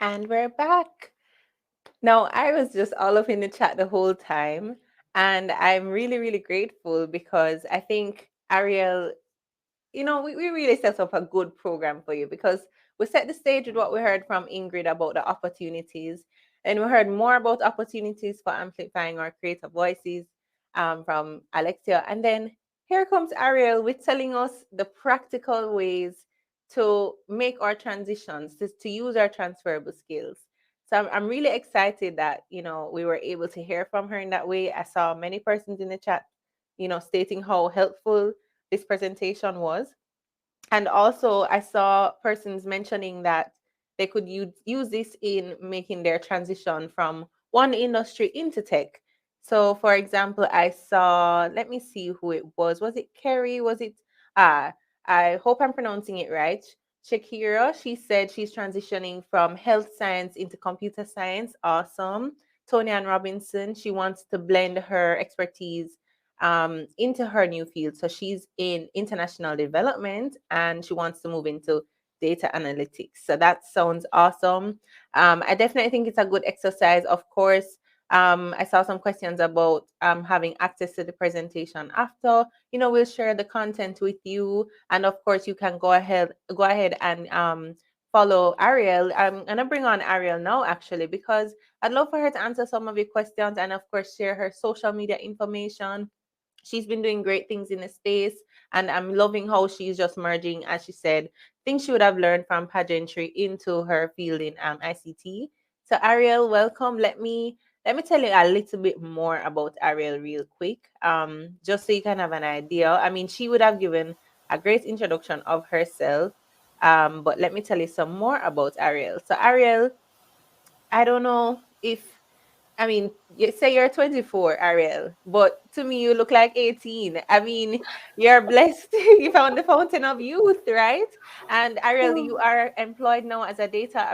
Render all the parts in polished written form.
And we're back. Now, I was just all up in the chat the whole time, and I'm really, really grateful because I think Ariel, we really set up a good program for you because we set the stage with what we heard from Ingrid about the opportunities, and we heard more about opportunities for amplifying our creative voices from Alexia. And then here comes Ariel with telling us the practical ways to make our transitions, to use our transferable skills. So I'm really excited that, we were able to hear from her in that way. I saw many persons in the chat, stating how helpful this presentation was. And also, I saw persons mentioning that they could use this in making their transition from one industry into tech. So, for example, I saw, let me see who it was. Was it Kerry? Was it, uh, I hope I'm pronouncing it right. Shakira, she said she's transitioning from health science into computer science. Awesome. Tony Ann Robinson, she wants to blend her expertise into her new field. So she's in international development and she wants to move into data analytics. So that sounds awesome. I definitely think it's a good exercise. Of course, I saw some questions about having access to the presentation after. We'll share the content with you, and of course, you can go ahead and follow Ariel. I'm gonna bring on Ariel now, actually, because I'd love for her to answer some of your questions, and of course, share her social media information. She's been doing great things in the space, and I'm loving how she's just merging, as she said, things she would have learned from pageantry into her field in ICT. So Ariel, welcome. Let me tell you a little bit more about Ariel real quick, just so you can have an idea. I mean, she would have given a great introduction of herself, but let me tell you some more about Ariel. So Ariel, I don't know if, I mean, you say you're 24, Ariel, but to me, you look like 18. I mean, you're blessed. You found the fountain of youth, right? And Ariel, you are employed now as a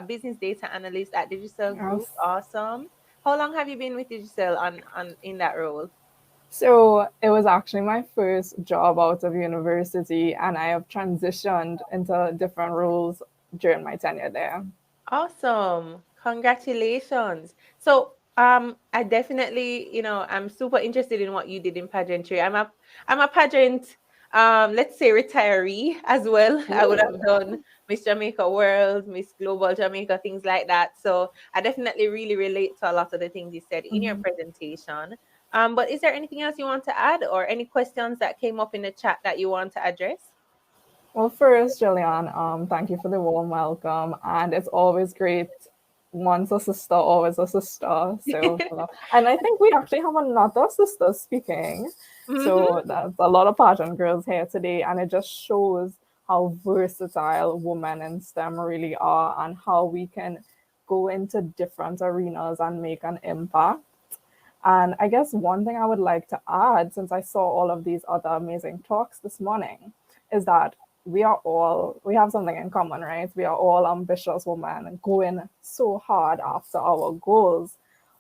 business data analyst at Digital Group. Yes. Awesome. How long have you been with Digital on in that role? So it was actually my first job out of university, and I have transitioned into different roles during my tenure there. Awesome. Congratulations. So, I definitely, I'm super interested in what you did in pageantry. I'm a pageant, let's say retiree as well. I would have Ooh. done Miss Jamaica World, Miss Global Jamaica, things like that. So I definitely really relate to a lot of the things you said in your presentation. But is there anything else you want to add or any questions that came up in the chat that you want to address? Well, first, Jillian, thank you for the warm welcome, and it's always great. Once a sister, always a sister. So, and I think we actually have another sister speaking. Mm-hmm. So there's a lot of pageant girls here today, and it just shows how versatile women in STEM really are, and how we can go into different arenas and make an impact. And I guess one thing I would like to add, since I saw all of these other amazing talks this morning, is that we have something in common, right? We are all ambitious women going so hard after our goals.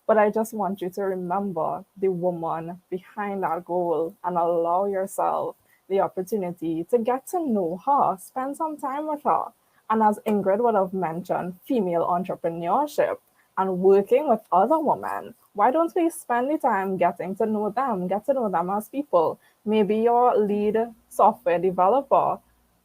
But I just want you to remember the woman behind that goal and allow yourself the opportunity to get to know her, spend some time with her. And as Ingrid would have mentioned, female entrepreneurship and working with other women. Why don't we spend the time getting to know them, get to know them as people? Maybe your lead software developer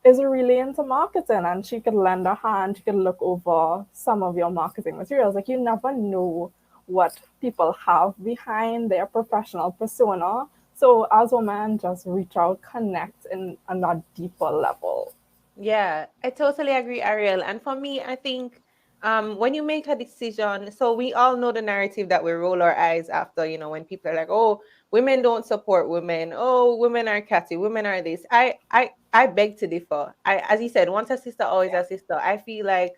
is really into marketing and she could lend a hand, she could look over some of your marketing materials. Like you never know what people have behind their professional persona. So as women, just reach out, connect in on a deeper level. Yeah, I totally agree, Ariel. And for me, I think when you make a decision, so we all know the narrative that we roll our eyes after, when people are like, "Oh, women don't support women. Oh, women are catty. Women are this." I beg to differ. As you said, once a sister, always a sister. I feel like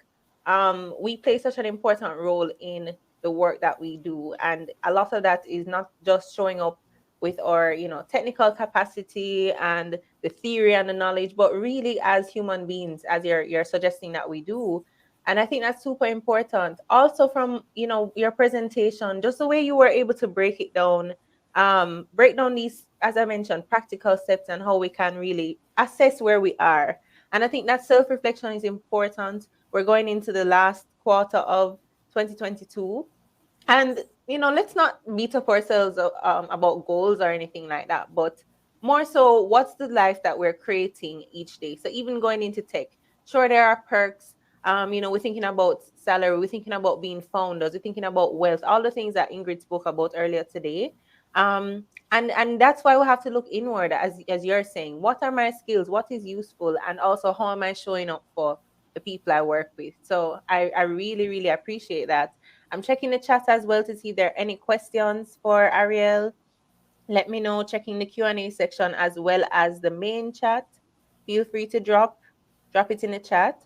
we play such an important role in the work that we do, and a lot of that is not just showing up with our, technical capacity and the theory and the knowledge, but really as human beings, as you're suggesting that we do. And I think that's super important. Also from, your presentation, just the way you were able to break down these, as I mentioned, practical steps and how we can really assess where we are. And I think that self-reflection is important. We're going into the last quarter of 2022. And let's not beat up ourselves about goals or anything like that, but more so, what's the life that we're creating each day? So even going into tech, sure, there are perks. We're thinking about salary, we're thinking about being founders, we're thinking about wealth, all the things that Ingrid spoke about earlier today. And that's why we have to look inward, as you're saying, what are my skills, what is useful, and also how am I showing up for the people I work with. So I really, really appreciate that. I'm checking the chat as well to see if there are any questions for Ariel. Let me know, checking the Q&A section as well as the main chat. Feel free to drop it in the chat.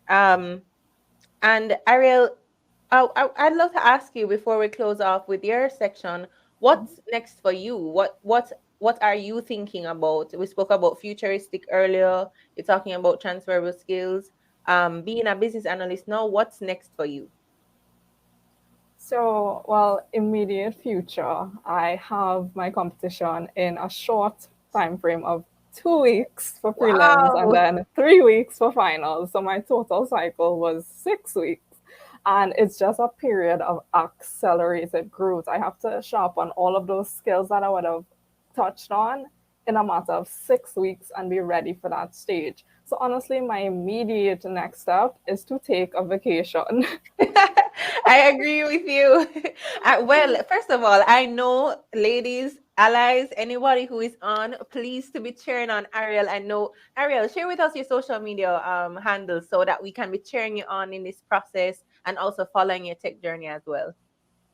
Um, and Ariel, I'd love to ask you before we close off with your section, what's next for you? What are you thinking about? We spoke about futuristic earlier. You're talking about transferable skills. Being a business analyst now, what's next for you? So, well, immediate future, I have my competition in a short time frame of 2 weeks for prelims and Wow. then 3 weeks for finals. So my total cycle was 6 weeks. And it's just a period of accelerated growth. I have to sharpen all of those skills that I would have touched on in a matter of 6 weeks and be ready for that stage. So honestly, my immediate next step is to take a vacation. I agree with you. Well, first of all, I know ladies, allies, anybody who is on, please to be cheering on Ariel. I know Ariel, share with us your social media handles so that we can be cheering you on in this process and also following your tech journey as well.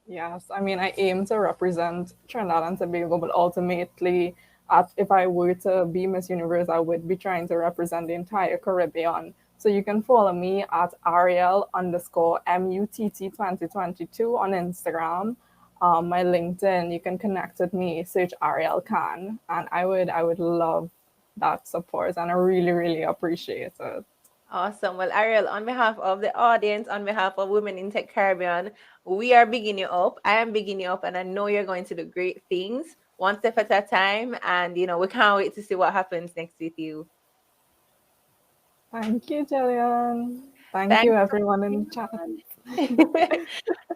Yes, I mean, I aim to represent Trinidad and Tobago, but ultimately, if I were to be Miss Universe, I would be trying to represent the entire Caribbean. So you can follow me at Ariel underscore MUTT 2022 on Instagram. My LinkedIn, you can connect with me, search Ariel Khan, and I would love that support, and I really, really appreciate it. Awesome. Well, Ariel, on behalf of the audience, on behalf of Women in Tech Caribbean, we are bigging you up. I am bigging you up, and I know you're going to do great things one step at a time. And, we can't wait to see what happens next with you. Thank you, Jillian. Thank you, Thanks, everyone in chat. everyone.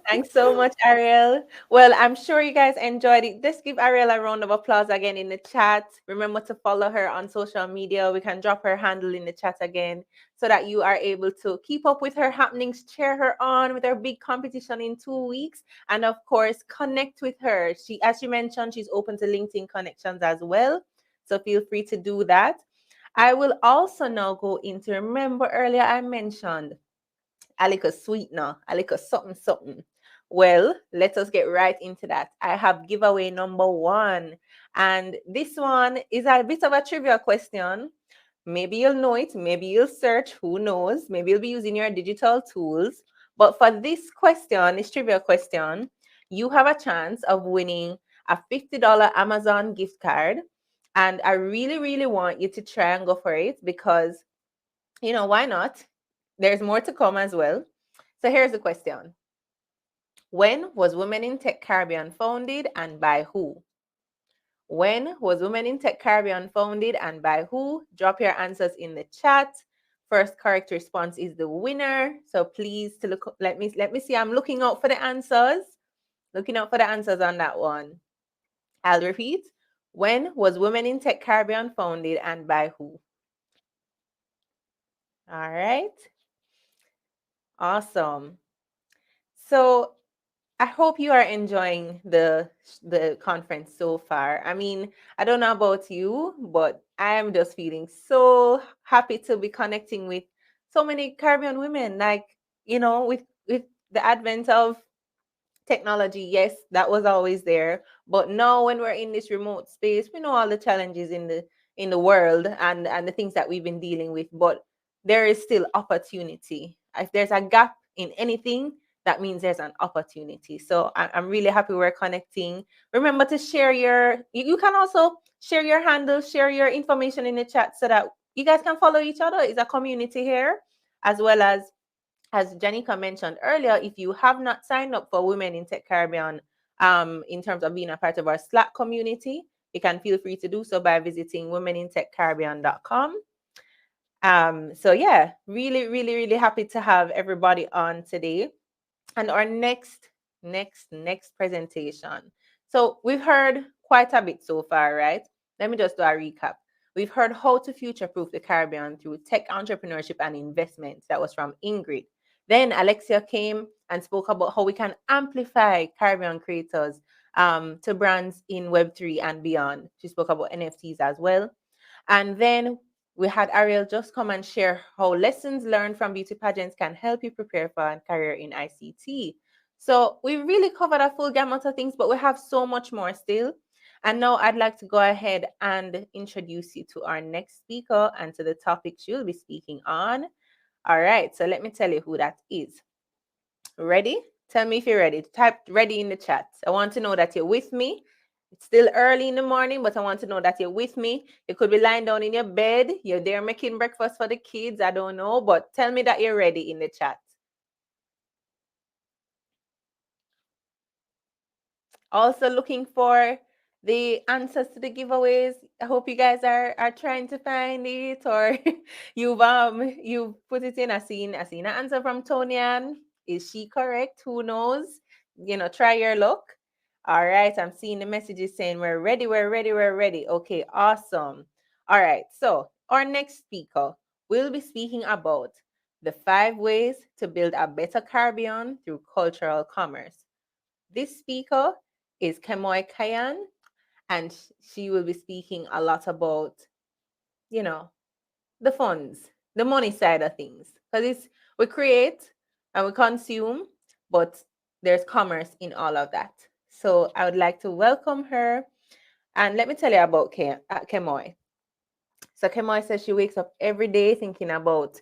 Thanks so much, Ariel. Well, I'm sure you guys enjoyed it. Let's give Ariel a round of applause again in the chat. Remember to follow her on social media. We can drop her handle in the chat again so that you are able to keep up with her happenings, cheer her on with her big competition in 2 weeks, and of course, connect with her. As she mentioned, she's open to LinkedIn connections as well. So feel free to do that. I will also now go into, remember earlier I mentioned a little sweetener, a little something, something. Well, let us get right into that. I have giveaway number one. And this one is a bit of a trivia question. Maybe you'll know it, maybe you'll search, who knows? Maybe you'll be using your digital tools. But for this question, this trivia question, you have a chance of winning a $50 Amazon gift card. And I really, really want you to try and go for it because why not? There's more to come as well. So here's the question. When was Women in Tech Caribbean founded and by who? When was Women in Tech Caribbean founded and by who? Drop your answers in the chat. First correct response is the winner. So please to look let me see. I'm looking out for the answers. Looking out for the answers on that one. I'll repeat. When was Women in Tech Caribbean founded and by who? All right. Awesome. So I hope you are enjoying the conference so far. I mean, I don't know about you, but I am just feeling so happy to be connecting with so many Caribbean women. Like, with the advent of technology, yes, that was always there, but now when we're in this remote space, we know all the challenges in the world and the things that we've been dealing with, but there is still opportunity. If there's a gap in anything, that means there's an opportunity. So I'm really happy we're connecting. Remember to share you can also share your handle, share your information in the chat so that you guys can follow each other. It's a community here, as well as Janica mentioned earlier, if you have not signed up for Women in Tech Caribbean, in terms of being a part of our Slack community, you can feel free to do so by visiting womenintechcaribbean.com. So yeah, really, really, really happy to have everybody on today. And our next presentation. So we've heard quite a bit so far, right? Let me just do a recap. We've heard how to future-proof the Caribbean through tech entrepreneurship and investments. That was from Ingrid. Then Alexia came and spoke about how we can amplify Caribbean creators to brands in Web3 and beyond. She spoke about NFTs as well. And then we had Ariel just come and share how lessons learned from beauty pageants can help you prepare for a career in ICT. So we really covered a full gamut of things, but we have so much more still. And now I'd like to go ahead and introduce you to our next speaker and to the topic she'll be speaking on. All right, so let me tell you who that is. Ready? Tell me if you're ready. Type ready in the chat. I want to know that you're with me. It's still early in the morning, but I want to know that you're with me. You could be lying down in your bed. You're there making breakfast for the kids. I don't know, but tell me that you're ready in the chat. Also looking for the answers to the giveaways. I hope you guys are trying to find it, or you've put it in. I seen an answer from Tonian. Is she correct? Who knows? Try your luck. All right, I'm seeing the messages saying we're ready, we're ready, we're ready. Okay, awesome. All right, so our next speaker will be speaking about the 5 ways to build a better Caribbean through cultural commerce. This speaker is Kemoy Kayan, and she will be speaking a lot about, you know, the funds, the money side of things. Because we create and we consume, but there's commerce in all of that. So I would like to welcome her. And let me tell you about Kemoy. So Kemoy says she wakes up every day thinking about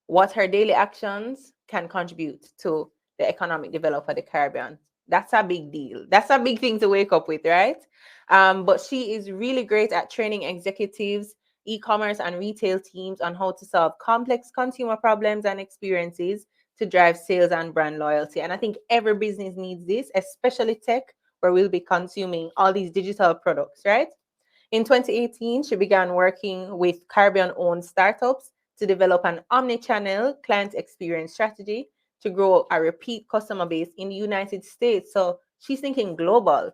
what her daily actions can contribute to the economic development of the Caribbean. That's a big deal. That's a big thing to wake up with, right? But she is really great at training executives, e-commerce, and retail teams on how to solve complex consumer problems and experiences to drive sales and brand loyalty. And I think every business needs this, especially tech, where we'll be consuming all these digital products, right? In 2018, she began working with Caribbean owned startups to develop an omni-channel client experience strategy to grow a repeat customer base in the United States. So she's thinking global.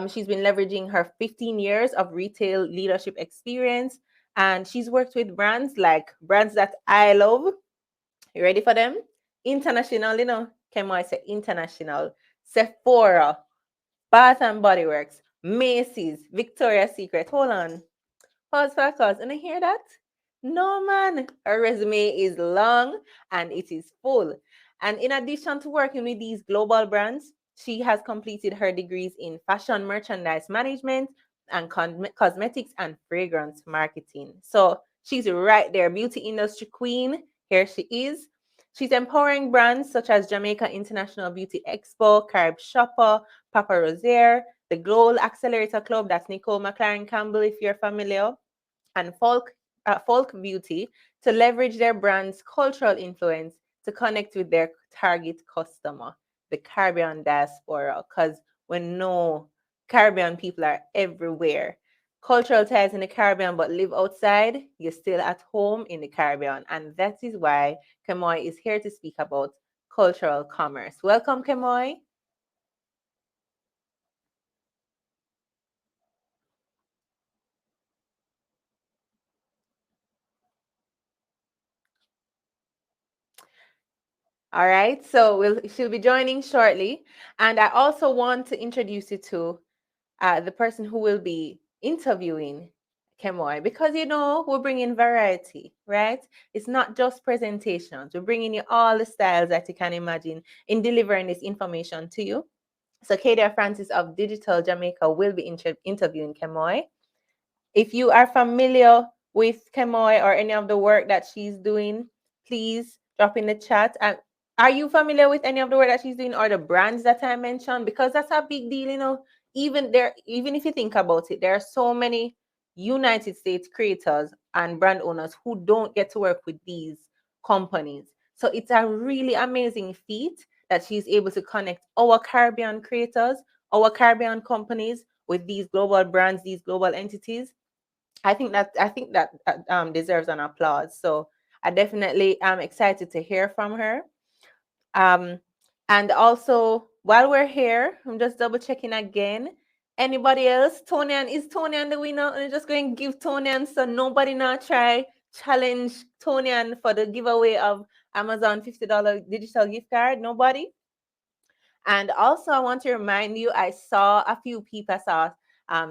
She's been leveraging her 15 years of retail leadership experience, and she's worked with brands that I love. You ready for them? International, Kemoy say international. Sephora, Bath and Body Works, Macy's, Victoria's Secret. Hold on. Pause for a cause. And I hear that? No, man. Her resume is long and it is full. And in addition to working with these global brands, she has completed her degrees in fashion merchandise management and cosmetics and fragrance marketing. So she's right there, beauty industry queen. Here she is. She's empowering brands such as Jamaica International Beauty Expo, Carib Shopper, Papa Rosier, the Global Accelerator Club, that's Nicole McLaren Campbell, if you're familiar, and folk beauty to leverage their brand's cultural influence to connect with their target customer, the Caribbean diaspora, because we know Caribbean people are everywhere. Cultural ties in the Caribbean, but live outside, you're still at home in the Caribbean. And that is why Kemoy is here to speak about cultural commerce. Welcome, Kemoy. All right, so she'll be joining shortly. And I also want to introduce you to the person who will be interviewing Kemoy, because we're bringing variety, right? It's not just presentations. We're bringing you all the styles that you can imagine in delivering this information to you. So Kadia Francis of Digital Jamaica will be interviewing Kemoy. If you are familiar with Kemoy or any of the work that she's doing, please drop in the chat. And are you familiar with any of the work that she's doing or the brands that I mentioned? Because that's a big deal, even if you think about it, there are so many United States creators and brand owners who don't get to work with these companies. So it's a really amazing feat that she's able to connect our Caribbean creators, our Caribbean companies with these global brands, these global entities, I think that deserves an applause. So I definitely am excited to hear from her. Um, and also, while we're here, I'm just double checking again. Anybody else? Tonian, is Tonian the winner? I'm just going to give Tonian so nobody not try challenge Tonian for the giveaway of Amazon $50 digital gift card. Nobody? And also, I want to remind you, I saw a few people. I saw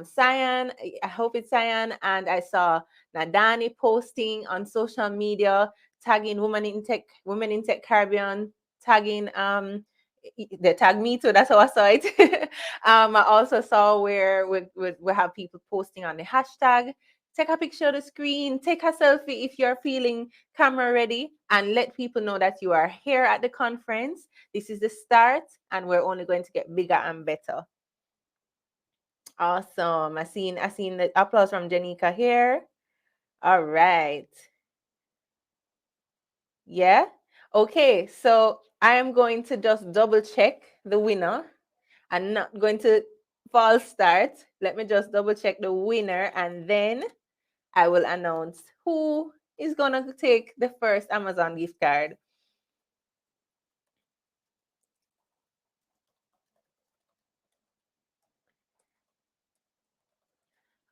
Cyan, I hope it's Cyan, and I saw Nadani posting on social media, tagging Women in Tech Caribbean, tagging they tagged me too. That's how I saw it. I also saw where we have people posting on the hashtag. Take a picture of the screen, take a selfie if you're feeling camera ready, and let people know that you are here at the conference. This is the start, and we're only going to get bigger and better. Awesome. I seen the applause from Janika here. All right. Yeah. Okay. So I am going to just double check the winner. I'm not going to false start. Let me just double check the winner, and then I will announce who is gonna take the first Amazon gift card.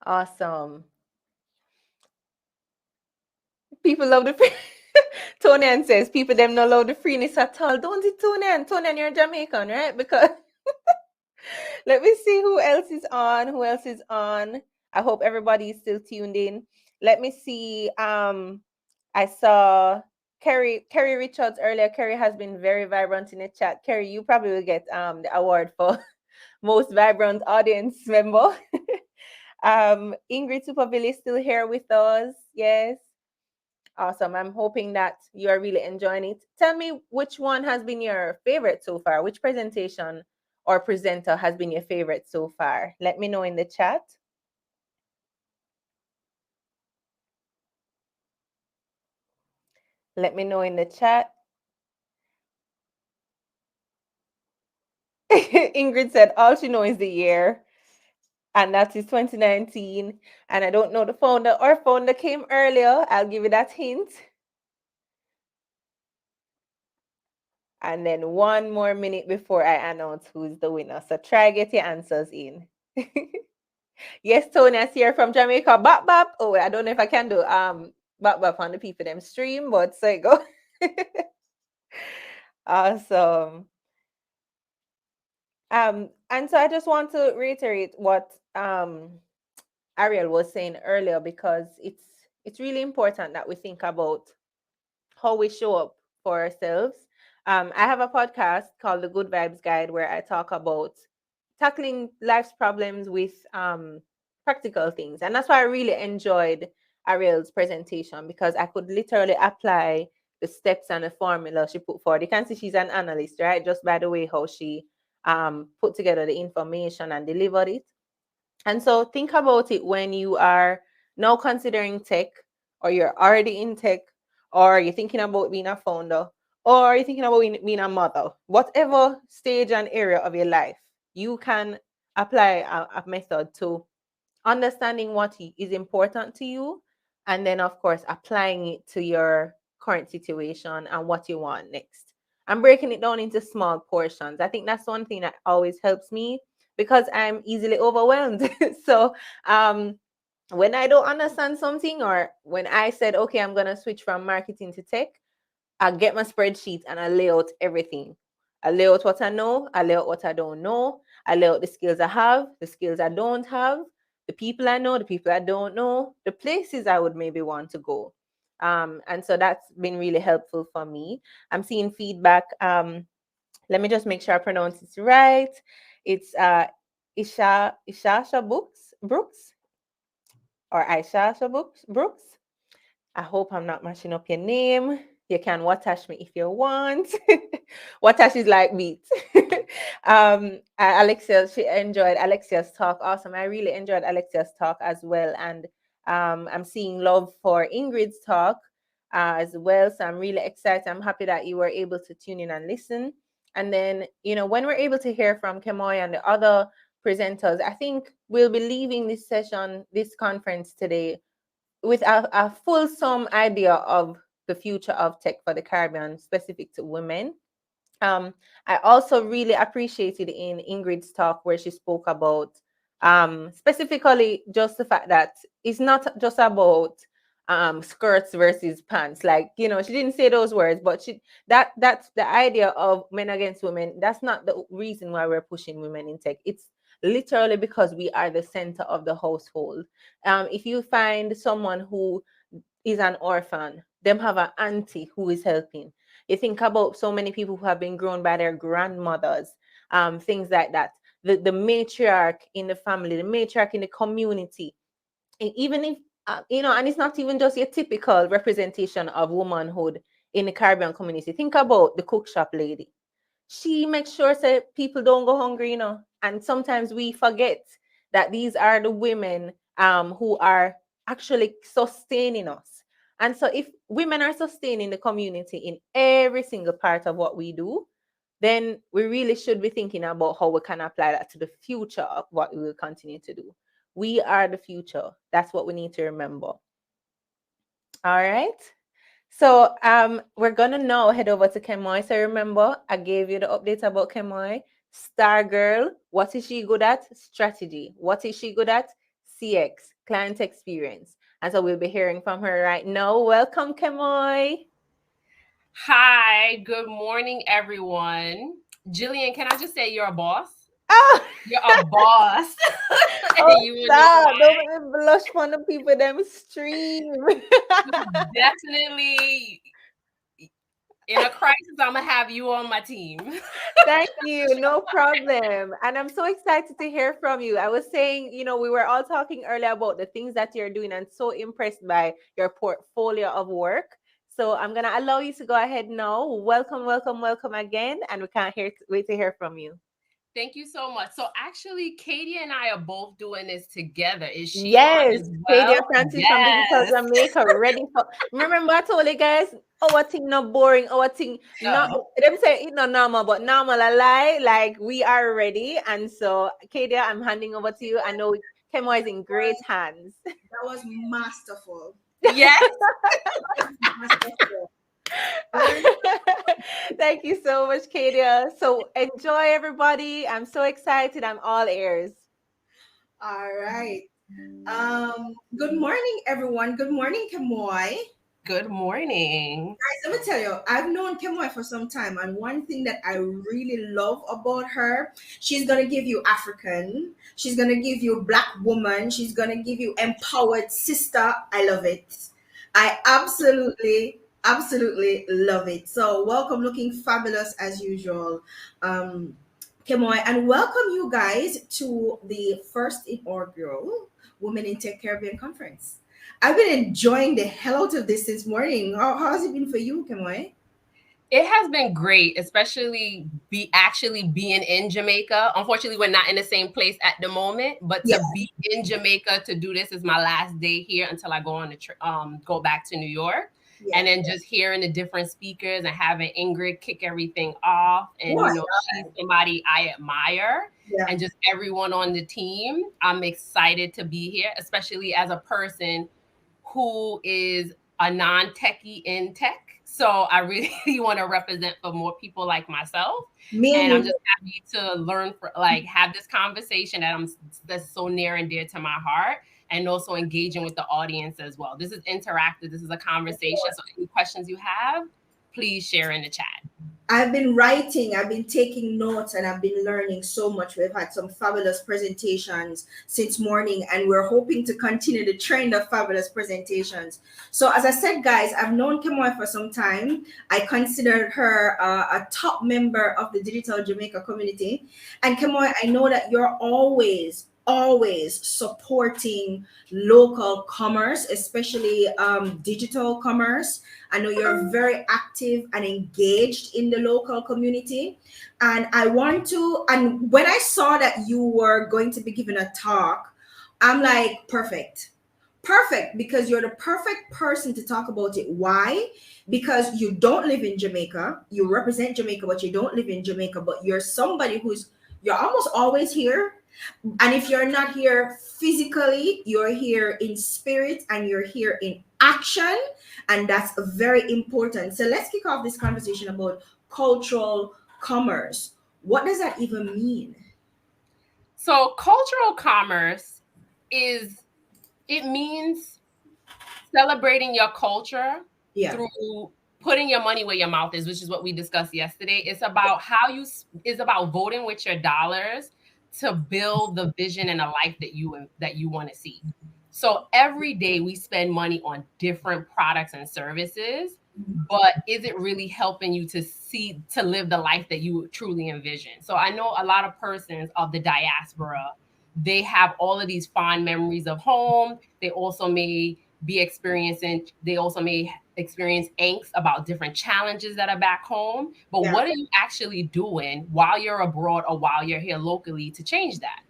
Awesome. People love the free. Tonian says people them no love the freeness at all. Don't it, Tonian? Tonian, you're Jamaican, right? Because let me see who else is on. Who else is on? I hope everybody is still tuned in. Let me see. I saw Kerry Richards earlier. Kerry has been very vibrant in the chat. Kerry, you probably will get the award for most vibrant audience member. Ingrid Superville is still here with us. Yes. Awesome. I'm hoping that you are really enjoying it. Tell me which one has been your favorite so far. Which presentation or presenter has been your favorite so far? Let me know in the chat. Let me know in the chat. Ingrid said all she knows is the year, and that is 2019. And I don't know the founder. Our founder came earlier. I'll give you that hint. And then one more minute before I announce who's the winner. So try get your answers in. Yes, Tony, I see her from Jamaica. Bop bop. Oh, I don't know if I can do bop bop on the people them stream, but so it go. Awesome. And so I just want to reiterate what Ariel was saying earlier, because it's really important that we think about how we show up for ourselves. I have a podcast called The Good Vibes Guide where I talk about tackling life's problems with practical things. And that's why I really enjoyed Ariel's presentation, because I could literally apply the steps and the formula she put forward. You can see she's an analyst, right? Just by the way how she put together the information and delivered it. And so think about it when you are now considering tech, or you're already in tech, or you're thinking about being a founder, or you're thinking about being a mother, whatever stage and area of your life, you can apply a method to understanding what is important to you, and then of course applying it to your current situation and what you want next, and breaking it down into small portions. I think that's one thing that always helps me, because I'm easily overwhelmed. So when I don't understand something, or when I said okay, I'm going to switch from marketing to tech, I get my spreadsheet and I lay out everything. I lay out what I know, I lay out what I don't know, I lay out the skills I have, the skills I don't have, the people I know, the people I don't know, the places I would maybe want to go. And so that's been really helpful for me. I'm seeing feedback. Let me just make sure I pronounce it right. It's Ishasha Brooks, or Aisha Brooks. I hope I'm not mashing up your name. You can Watash me if you want. Watash is like meat. Alexia, she enjoyed Alexia's talk. Awesome. I really enjoyed Alexia's talk as well. And I'm seeing love for Ingrid's talk as well. So I'm really excited. I'm happy that you were able to tune in and listen. And then, when we're able to hear from Kemoy and the other presenters, I think we'll be leaving this session, this conference today, with a fulsome idea of the future of tech for the Caribbean, specific to women. um, I also really appreciated in Ingrid's talk where she spoke about specifically just the fact that it's not just about skirts versus pants. Like, you know, she didn't say those words, but that's the idea of men against women. That's not the reason why we're pushing women in tech. It's literally because we are the center of the household. If you find someone who is an orphan, them have an auntie who is helping. You think about so many people who have been grown by their grandmothers, things like that. The matriarch in the family, the matriarch in the community, even if you know, and it's not even just your typical representation of womanhood in the Caribbean community. Think about the cook shop lady. She makes sure that people don't go hungry, you know. And sometimes we forget that these are the women who are actually sustaining us. And so if women are sustaining the community in every single part of what we do, then we really should be thinking about how we can apply that to the future of what we will continue to do. We are the future. That's what we need to remember. All right. So we're gonna now head over to Kemoy. So remember, I gave you the update about Kemoy. Star Girl, what is she good at? Strategy. What is she good at? CX, client experience. And so we'll be hearing from her right now. Welcome, Kemoy. Hi, good morning, everyone. Jillian, can I just say you're a boss? Oh, You're a boss. And oh, you would know stop. why. Don't make me blush for the people them stream. Definitely in a crisis, I'm gonna have you on my team. Thank you. No problem. And I'm so excited to hear from you. I was saying, you know, we were all talking earlier about the things that you're doing and so impressed by your portfolio of work. So I'm going to allow you to go ahead now. Welcome, welcome, welcome again. And we can't wait to hear from you. Thank you so much. So actually, Katie and I are both doing this together. Is she on Yes, as Kadia well? Francis from Digital Yes. Jamaica, ready for. Remember, I told you guys, our thing not boring, our thing not. No. Them say it not normal, but normal a lie. Like we are ready, and so Kadia, I'm handing over to you. I know Kemo is in great hands. That was masterful. Yes. Masterful. Thank you so much, Kadia. So enjoy, everybody. I'm so excited. I'm all ears. All right. Good morning, everyone. Good morning, Kemoy. Good morning. Guys, let me tell you, I've known Kemoy for some time, and one thing that I really love about her, she's gonna give you African, she's gonna give you Black woman, she's gonna give you empowered sister. I love it. I absolutely love it. So, welcome, looking fabulous as usual. Um, Kemoy, and welcome you guys to the first inaugural Women in Tech Caribbean Conference. I've been enjoying the hell out of this morning. How's it been for you, Kemoy? It has been great, especially actually being in Jamaica. Unfortunately, we're not in the same place at the moment, but Yeah, to be in Jamaica to do this is my last day here until I go on the go back to New York. yeah. And then just hearing the different speakers and having Ingrid kick everything off, and What? she's somebody I admire, Yeah. and just everyone on the team. I'm excited to be here, especially as a person who is a non-techie in tech. So I really want to represent for more people like myself. Me and And I'm you. just happy to learn for like have this conversation that's so near and dear to my heart, and also engaging with the audience as well. This is interactive. This is a conversation. So any questions you have, please share in the chat. I've been writing, I've been taking notes, and I've been learning so much. We've had some fabulous presentations since morning, and we're hoping to continue the trend of fabulous presentations. So, as I said, guys, I've known Kemoy for some time. I consider her a top member of the Digital Jamaica community. And Kemoy, I know that you're always supporting local commerce, especially digital commerce. I know you're very active and engaged in the local community. And and when I saw that you were going to be giving a talk, I'm like, perfect. Perfect, because you're the perfect person to talk about it. Why? Because you don't live in Jamaica. You represent Jamaica, but you don't live in Jamaica. But you're somebody you're almost always here. And if you're not here physically, you're here in spirit and you're here in action. And that's very important. So let's kick off this conversation about cultural commerce. What does that even mean? So cultural commerce is it means celebrating your culture Yeah. through putting your money where your mouth is, which is what we discussed yesterday. It's about it's about voting with your dollars to build the vision and the life that you want to see. So every day we spend money on different products and services, but is it really helping you to live the life that you truly envision? So I know a lot of persons of the diaspora, they have all of these fond memories of home. They also may experience angst about different challenges that are back home. But Yeah. what are you actually doing while you're abroad or while you're here locally to change that?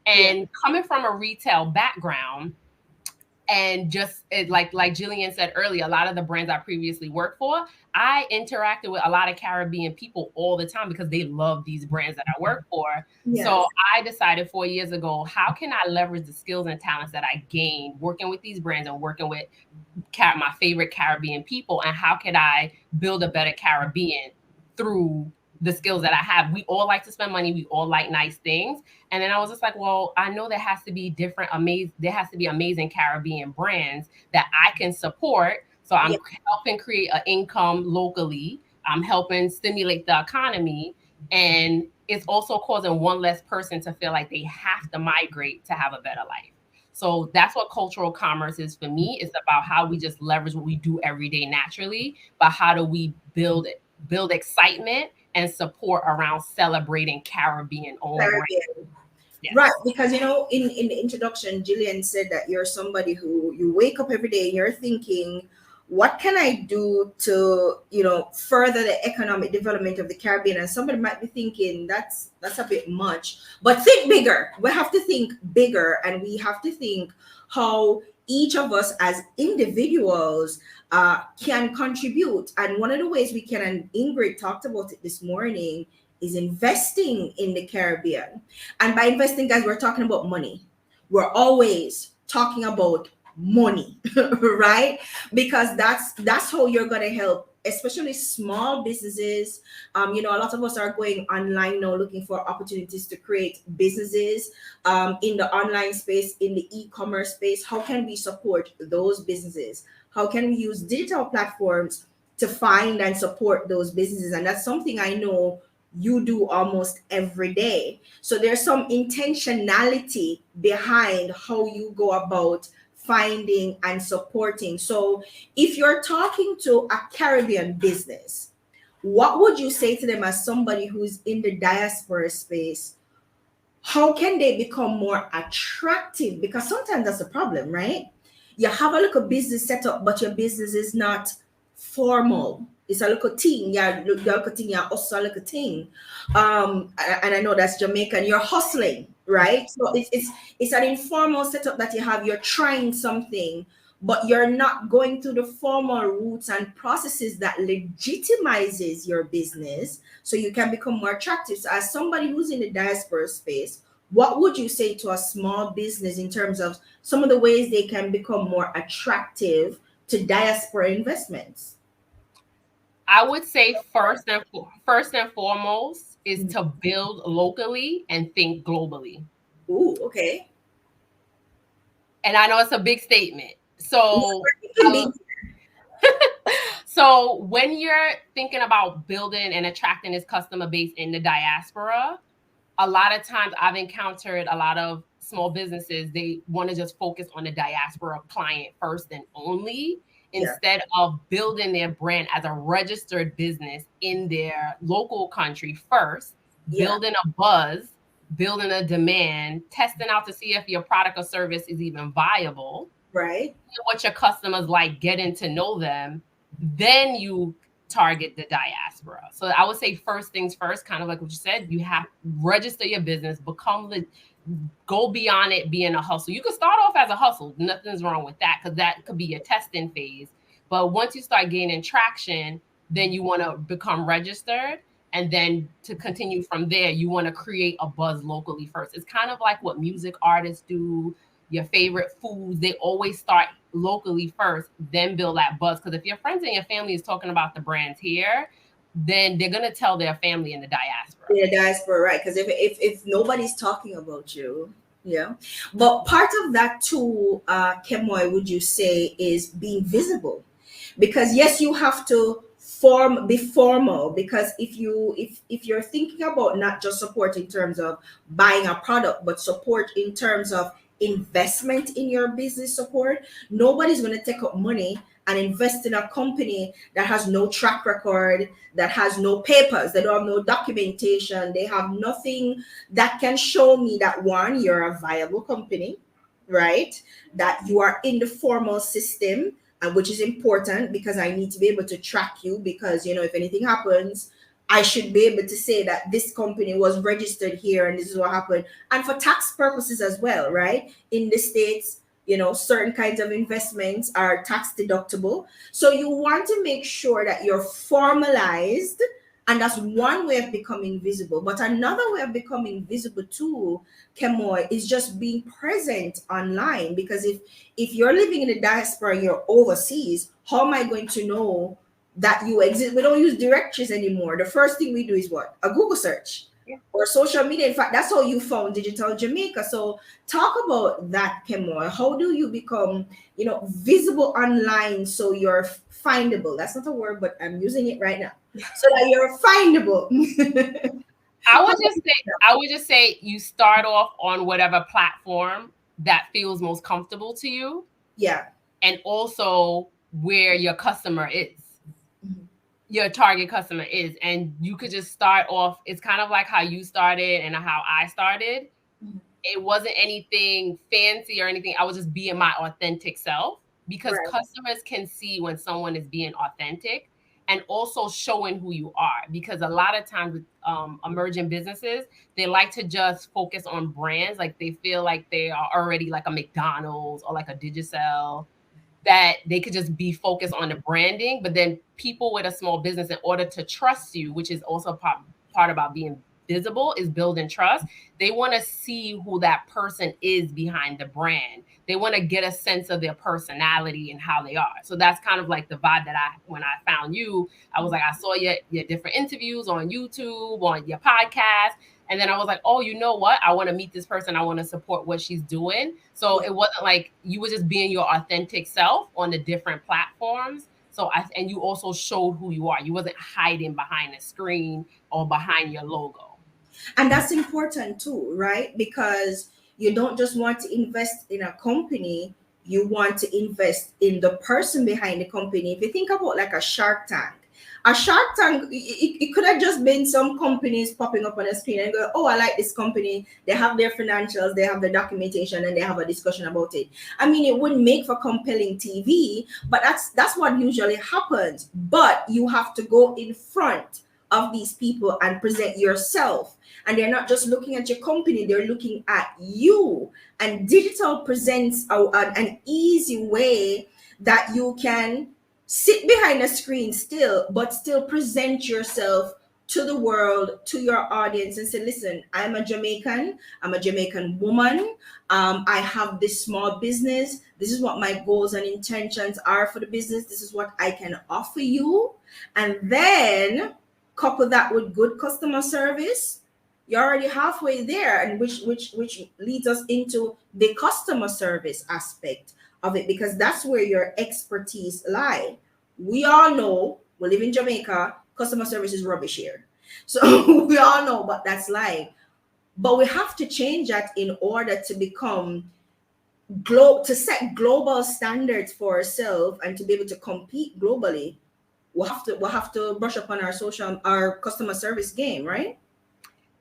Yeah. And coming from a retail background, and just like Jillian said earlier, a lot of the brands I previously worked for, I interacted with a lot of Caribbean people all the time because they love these brands that I work for. Yes. So I decided 4 years ago, how can I leverage the skills and talents that I gained working with these brands and working with my favorite Caribbean people, and how can I build a better Caribbean through the skills that I have? We all like to spend money. We all like nice things. And then I was just like, well, I know there has to be there has to be amazing Caribbean brands that I can support. So I'm Yeah. helping create an income locally. I'm helping stimulate the economy. And it's also causing one less person to feel like they have to migrate to have a better life. So that's what cultural commerce is for me. It's about how we just leverage what we do every day naturally, but how do we build excitement and support around celebrating Caribbean owned brands. Caribbean. Right, Yes. because in the introduction, Jillian said that you're somebody who you wake up every day and you're thinking, what can I do to, further the economic development of the Caribbean? And somebody might be thinking that's a bit much, but think bigger. We have to think bigger, and we have to think how each of us as individuals can contribute. And one of the ways we can, and Ingrid talked about it this morning, is investing in the Caribbean. And by investing, guys, we're talking about money. We're always talking about money, right? Because that's how you're gonna help, especially small businesses. A lot of us are going online now looking for opportunities to create businesses in the online space, in the e-commerce space. How can we support those businesses? How can we use digital platforms to find and support those businesses? And that's something I know you do almost every day. So there's some intentionality behind how you go about finding and supporting. So if you're talking to a Caribbean business, what would you say to them as somebody who's in the diaspora space? How can they become more attractive? Because sometimes that's a problem, right? You have a little business set up, but your business is not formal. It's a little thing, yeah, little thing, yeah, also a little thing. And I know that's Jamaican. You're hustling, right? So it's an informal setup that you have. You're trying something, but you're not going through the formal routes and processes that legitimizes your business, so you can become more attractive. So as somebody who's in the diaspora space, what would you say to a small business in terms of some of the ways they can become more attractive to diaspora investments? I would say first and foremost is to build locally and think globally. Ooh, okay. And I know it's a big statement. So It can be. so when you're thinking about building and attracting this customer base in the diaspora, a lot of times I've encountered a lot of small businesses, they want to just focus on the diaspora client first and only, Yeah. instead of building their brand as a registered business in their local country first, Yeah. building a buzz, building a demand, testing out to see if your product or service is even viable, Right. what your customers like, getting to know them, then you target the diaspora. So I would say first things first, kind of like what you said, you have to register your business, go beyond it being a hustle. You could start off as a hustle. Nothing's wrong with that, because that could be your testing phase. But once you start gaining traction, then you want to become registered. And then to continue from there, you want to create a buzz locally first. It's kind of like what music artists do, your favorite foods. They always start locally first, then build that buzz. Because if your friends and your family is talking about the brands here, then they're going to tell their family in the diaspora. In the diaspora, right? Because if nobody's talking about you, yeah. But part of that too, Kemoy, would you say, is being visible? Because yes, you have to be formal, because if you're thinking about not just support in terms of buying a product, but support in terms of investment in your business support, nobody's going to take up money and invest in a company that has no track record, that has no papers, they don't have no documentation, they have nothing that can show me that, one, you're a viable company, right? That you are in the formal system, and which is important because I need to be able to track you, because if anything happens, I should be able to say that this company was registered here and this is what happened. And for tax purposes as well, right? In the States, certain kinds of investments are tax deductible. So you want to make sure that you're formalized. And that's one way of becoming visible. But another way of becoming visible too, Kemoy, is just being present online. Because if you're living in the diaspora and you're overseas, how am I going to know that you exist? We don't use directories anymore. The first thing we do is what? A Google search. Yeah. Or social media. In fact, that's how you found Digital Jamaica. So talk about that, Kemoy. How do you become, visible online so you're findable? That's not a word, but I'm using it right now. So that you're findable. I would just say you start off on whatever platform that feels most comfortable to you. Yeah. And also where your customer is. Mm-hmm. Your target customer is. And you could just start off. It's kind of like how you started and how I started. Mm-hmm. It wasn't anything fancy or anything. I was just being my authentic self, because Right. customers can see when someone is being authentic, and also showing who you are. Because a lot of times with emerging businesses, they like to just focus on brands. Like they feel like they are already like a McDonald's or like a Digicel, that they could just be focused on the branding. But then people with a small business, in order to trust you, which is also part about being visible, is building trust. They want to see who that person is behind the brand. They want to get a sense of their personality and how they are. So that's kind of like the vibe that when I found you, I was like, I saw your different interviews on YouTube, on your podcast. And then I was like, oh, you know what? I want to meet this person. I want to support what she's doing. So it wasn't like you were just being your authentic self on the different platforms. So and you also showed who you are. You wasn't hiding behind a screen or behind your logo. And that's important too, right? Because you don't just want to invest in a company, you want to invest in the person behind the company. If you think about like a Shark Tank, it could have just been some companies popping up on the screen and go, oh, I like this company. They have their financials, they have the documentation, and they have a discussion about it. I mean, it wouldn't make for compelling TV, but that's what usually happens. But you have to go in front of these people and present yourself. And they're not just looking at your company, they're looking at you. And digital presents an easy way that you can sit behind a screen still, but still present yourself to the world, to your audience, and say, listen, I'm a Jamaican woman. I have this small business. This is what my goals and intentions are for the business. This is what I can offer you. And then couple that with good customer service, you're already halfway there, and which leads us into the customer service aspect of it, because that's where your expertise lie. We all know we live in Jamaica, customer service is rubbish here. So we all know, but that's life. But we have to change that in order to become to set global standards for ourselves and to be able to compete globally. We'll have to brush up on our customer service game, right?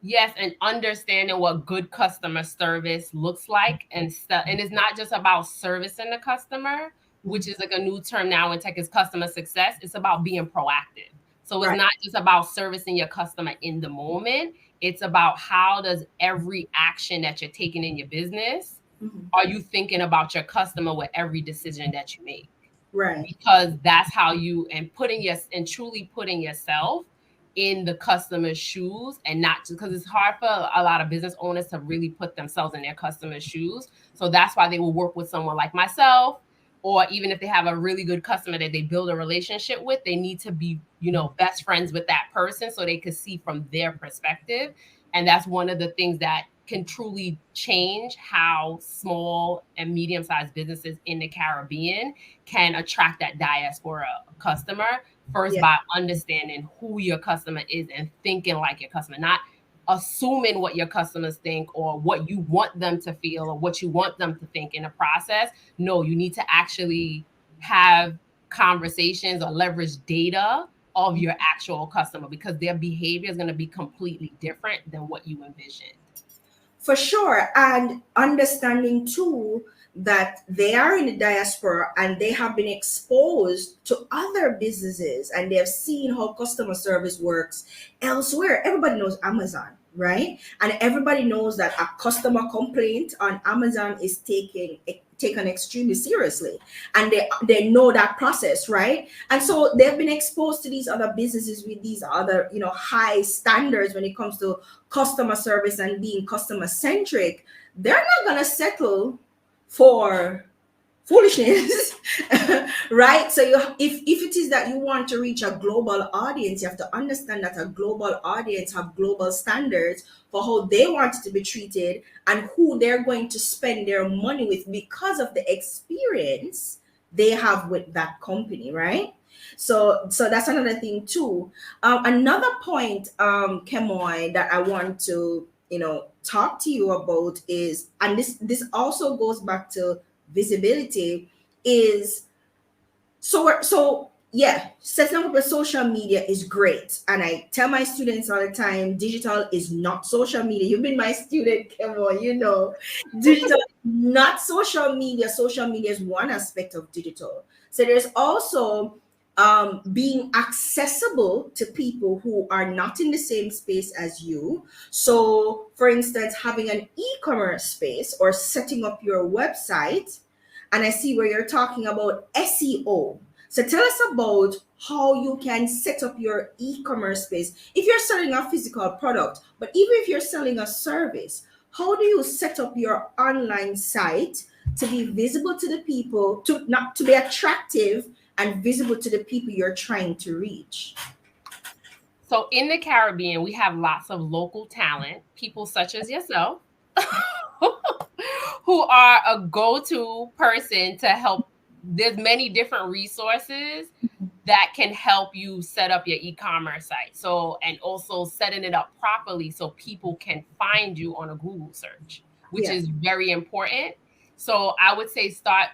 Yes, and understanding what good customer service looks like and stuff. And it's not just about servicing the customer, which is like a new term now in tech, is customer success. It's about being proactive. So it's Right. not just about servicing your customer in the moment. It's about how does every action that you're taking in your business, Mhm. are you thinking about your customer with every decision that you make? Right. Because that's how you, and truly putting yourself in the customer's shoes, and not just because it's hard for a lot of business owners to really put themselves in their customer's shoes. So that's why they will work with someone like myself, or even if they have a really good customer that they build a relationship with, they need to be, best friends with that person so they can see from their perspective. And that's one of the things that can truly change how small and medium-sized businesses in the Caribbean can attract that diaspora customer, first Yeah. by understanding who your customer is and thinking like your customer, not assuming what your customers think or what you want them to feel or what you want them to think in the process. No, you need to actually have conversations or leverage data of your actual customer, because their behavior is going to be completely different than what you envisioned. For sure. And understanding too that they are in the diaspora and they have been exposed to other businesses and they have seen how customer service works elsewhere. Everybody knows Amazon, right? And everybody knows that a customer complaint on Amazon is taken extremely seriously, and they know that process, right? And so they've been exposed to these other businesses with these other, high standards when it comes to customer service and being customer centric. They're not going to settle for foolishness. Right? So if it is that you want to reach a global audience, you have to understand that a global audience have global standards for how they want it to be treated and who they're going to spend their money with because of the experience they have with that company, right? So that's another thing too. Another point, Kemoy, that I want to talk to you about is, and this also goes back to visibility, is so yeah, setting up a social media is great, and I tell my students all the time, digital is not social media. You've been my student, Kemoy, digital is not social media. Social media is one aspect of digital. So there's also being accessible to people who are not in the same space as you. So for instance, having an e-commerce space or setting up your website, and I see where you're talking about SEO. So tell us about how you can set up your e-commerce space. If you're selling a physical product, but even if you're selling a service, how do you set up your online site to be visible to the people, to not to be attractive and visible to the people you're trying to reach? So in the Caribbean, we have lots of local talent, people such as yourself, who are a go-to person to help. There's many different resources that can help you set up your e-commerce site. So, and also setting it up properly so people can find you on a Google search, which Yeah. is very important. So I would say start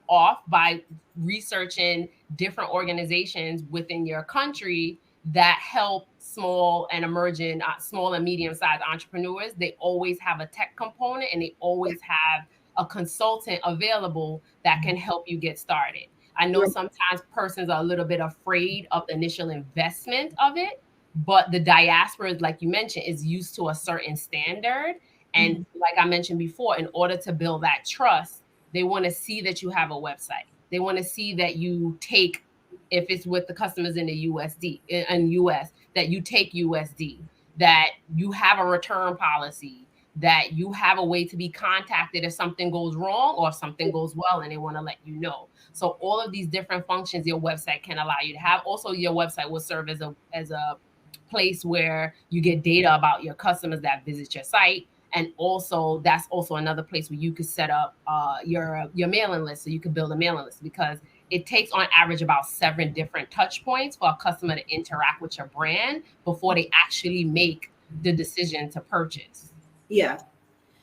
off by researching different organizations within your country that help small and emerging, small and medium-sized entrepreneurs. They always have a tech component, and they always have a consultant available that can help you get started. I know sometimes persons are a little bit afraid of the initial investment of it, but the diaspora, like you mentioned, is used to a certain standard. And like I mentioned before, in order to build that trust, they want to see that you have a website. They want to see that you take, if it's with the customers in the USD and US, that you take USD, that you have a return policy, that you have a way to be contacted if something goes wrong or if something goes well and they want to let you know. So all of these different functions your website can allow you to have. Also, your website will serve as a place where you get data about your customers that visit your site. And also, that's also another place where you could set up your mailing list. So you could build a mailing list, because it takes on average about 7 different touch points for a customer to interact with your brand before they actually make the decision to purchase. Yeah.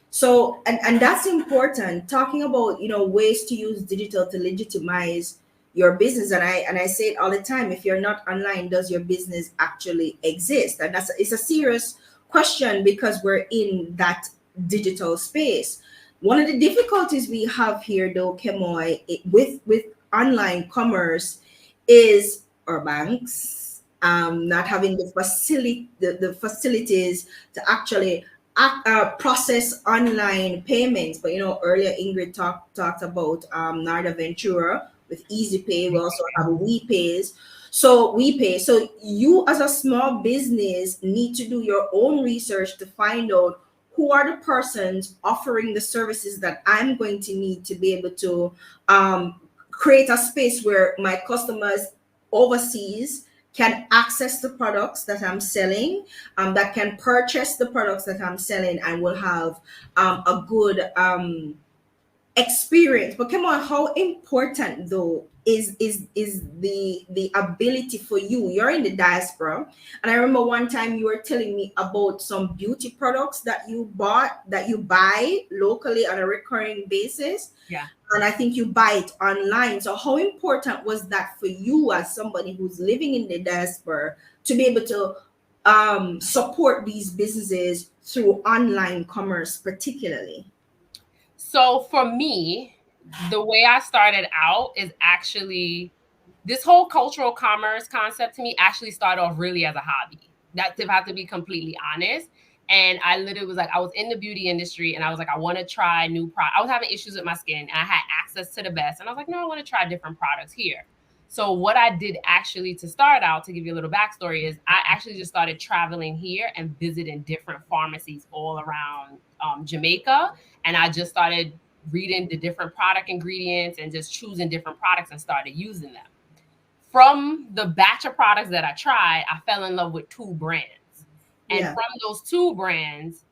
So and that's important. Talking about ways to use digital to legitimize your business, and I say it all the time. If you're not online, does your business actually exist? And it's a serious question because we're in that digital space. One of the difficulties we have here, though, Kemoy, with online commerce is our banks not having the facilities to actually process online payments. But earlier Ingrid talked about Narda Ventura with Easy Pay. We also have WePays. So we pay. So you as a small business need to do your own research to find out who are the persons offering the services that I'm going to need to be able to create a space where my customers overseas can access the products that I'm selling, that can purchase the products that I'm selling, and will have a good experience. But come on, how important though is the ability for you? You're in the diaspora, and I remember one time you were telling me about some beauty products that you bought, that you buy locally on a recurring basis, Yeah. and I think you buy it online. So how important was that for you as somebody who's living in the diaspora to be able to support these businesses through online commerce particularly? So for me, the way I started out is actually this whole cultural commerce concept to me actually started off really as a hobby. That's if I have to be completely honest. And I literally was like, I was in the beauty industry and I was like, I want to try new products. I was having issues with my skin and I had access to the best. And I was like, no, I want to try different products here. So what I did actually to start out, to give you a little backstory, is I actually just started traveling here and visiting different pharmacies all around Jamaica. And I just started reading the different product ingredients and just choosing different products and started using them. From the batch of products that I tried, I fell in love with two brands. And Yeah. from those two brands,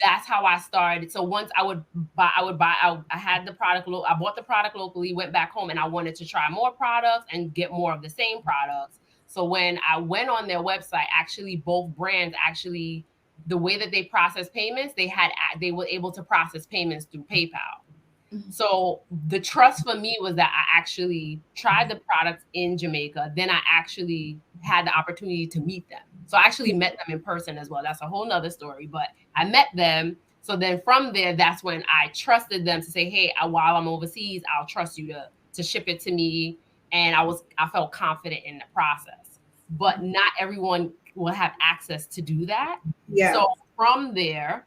that's how I started. So once I had the product, I bought the product locally, went back home, and I wanted to try more products and get more of the same products. So when I went on their website, actually both brands actually, the way that they process payments, they were able to process payments through PayPal. So the trust for me was that I actually tried the products in Jamaica. Then I actually had the opportunity to meet them. So I actually met them in person as well. That's a whole nother story, but I met them. So then from there, that's when I trusted them to say, hey, while I'm overseas, I'll trust you to ship it to me. And I felt confident in the process, but not everyone will have access to do that. Yeah. So from there,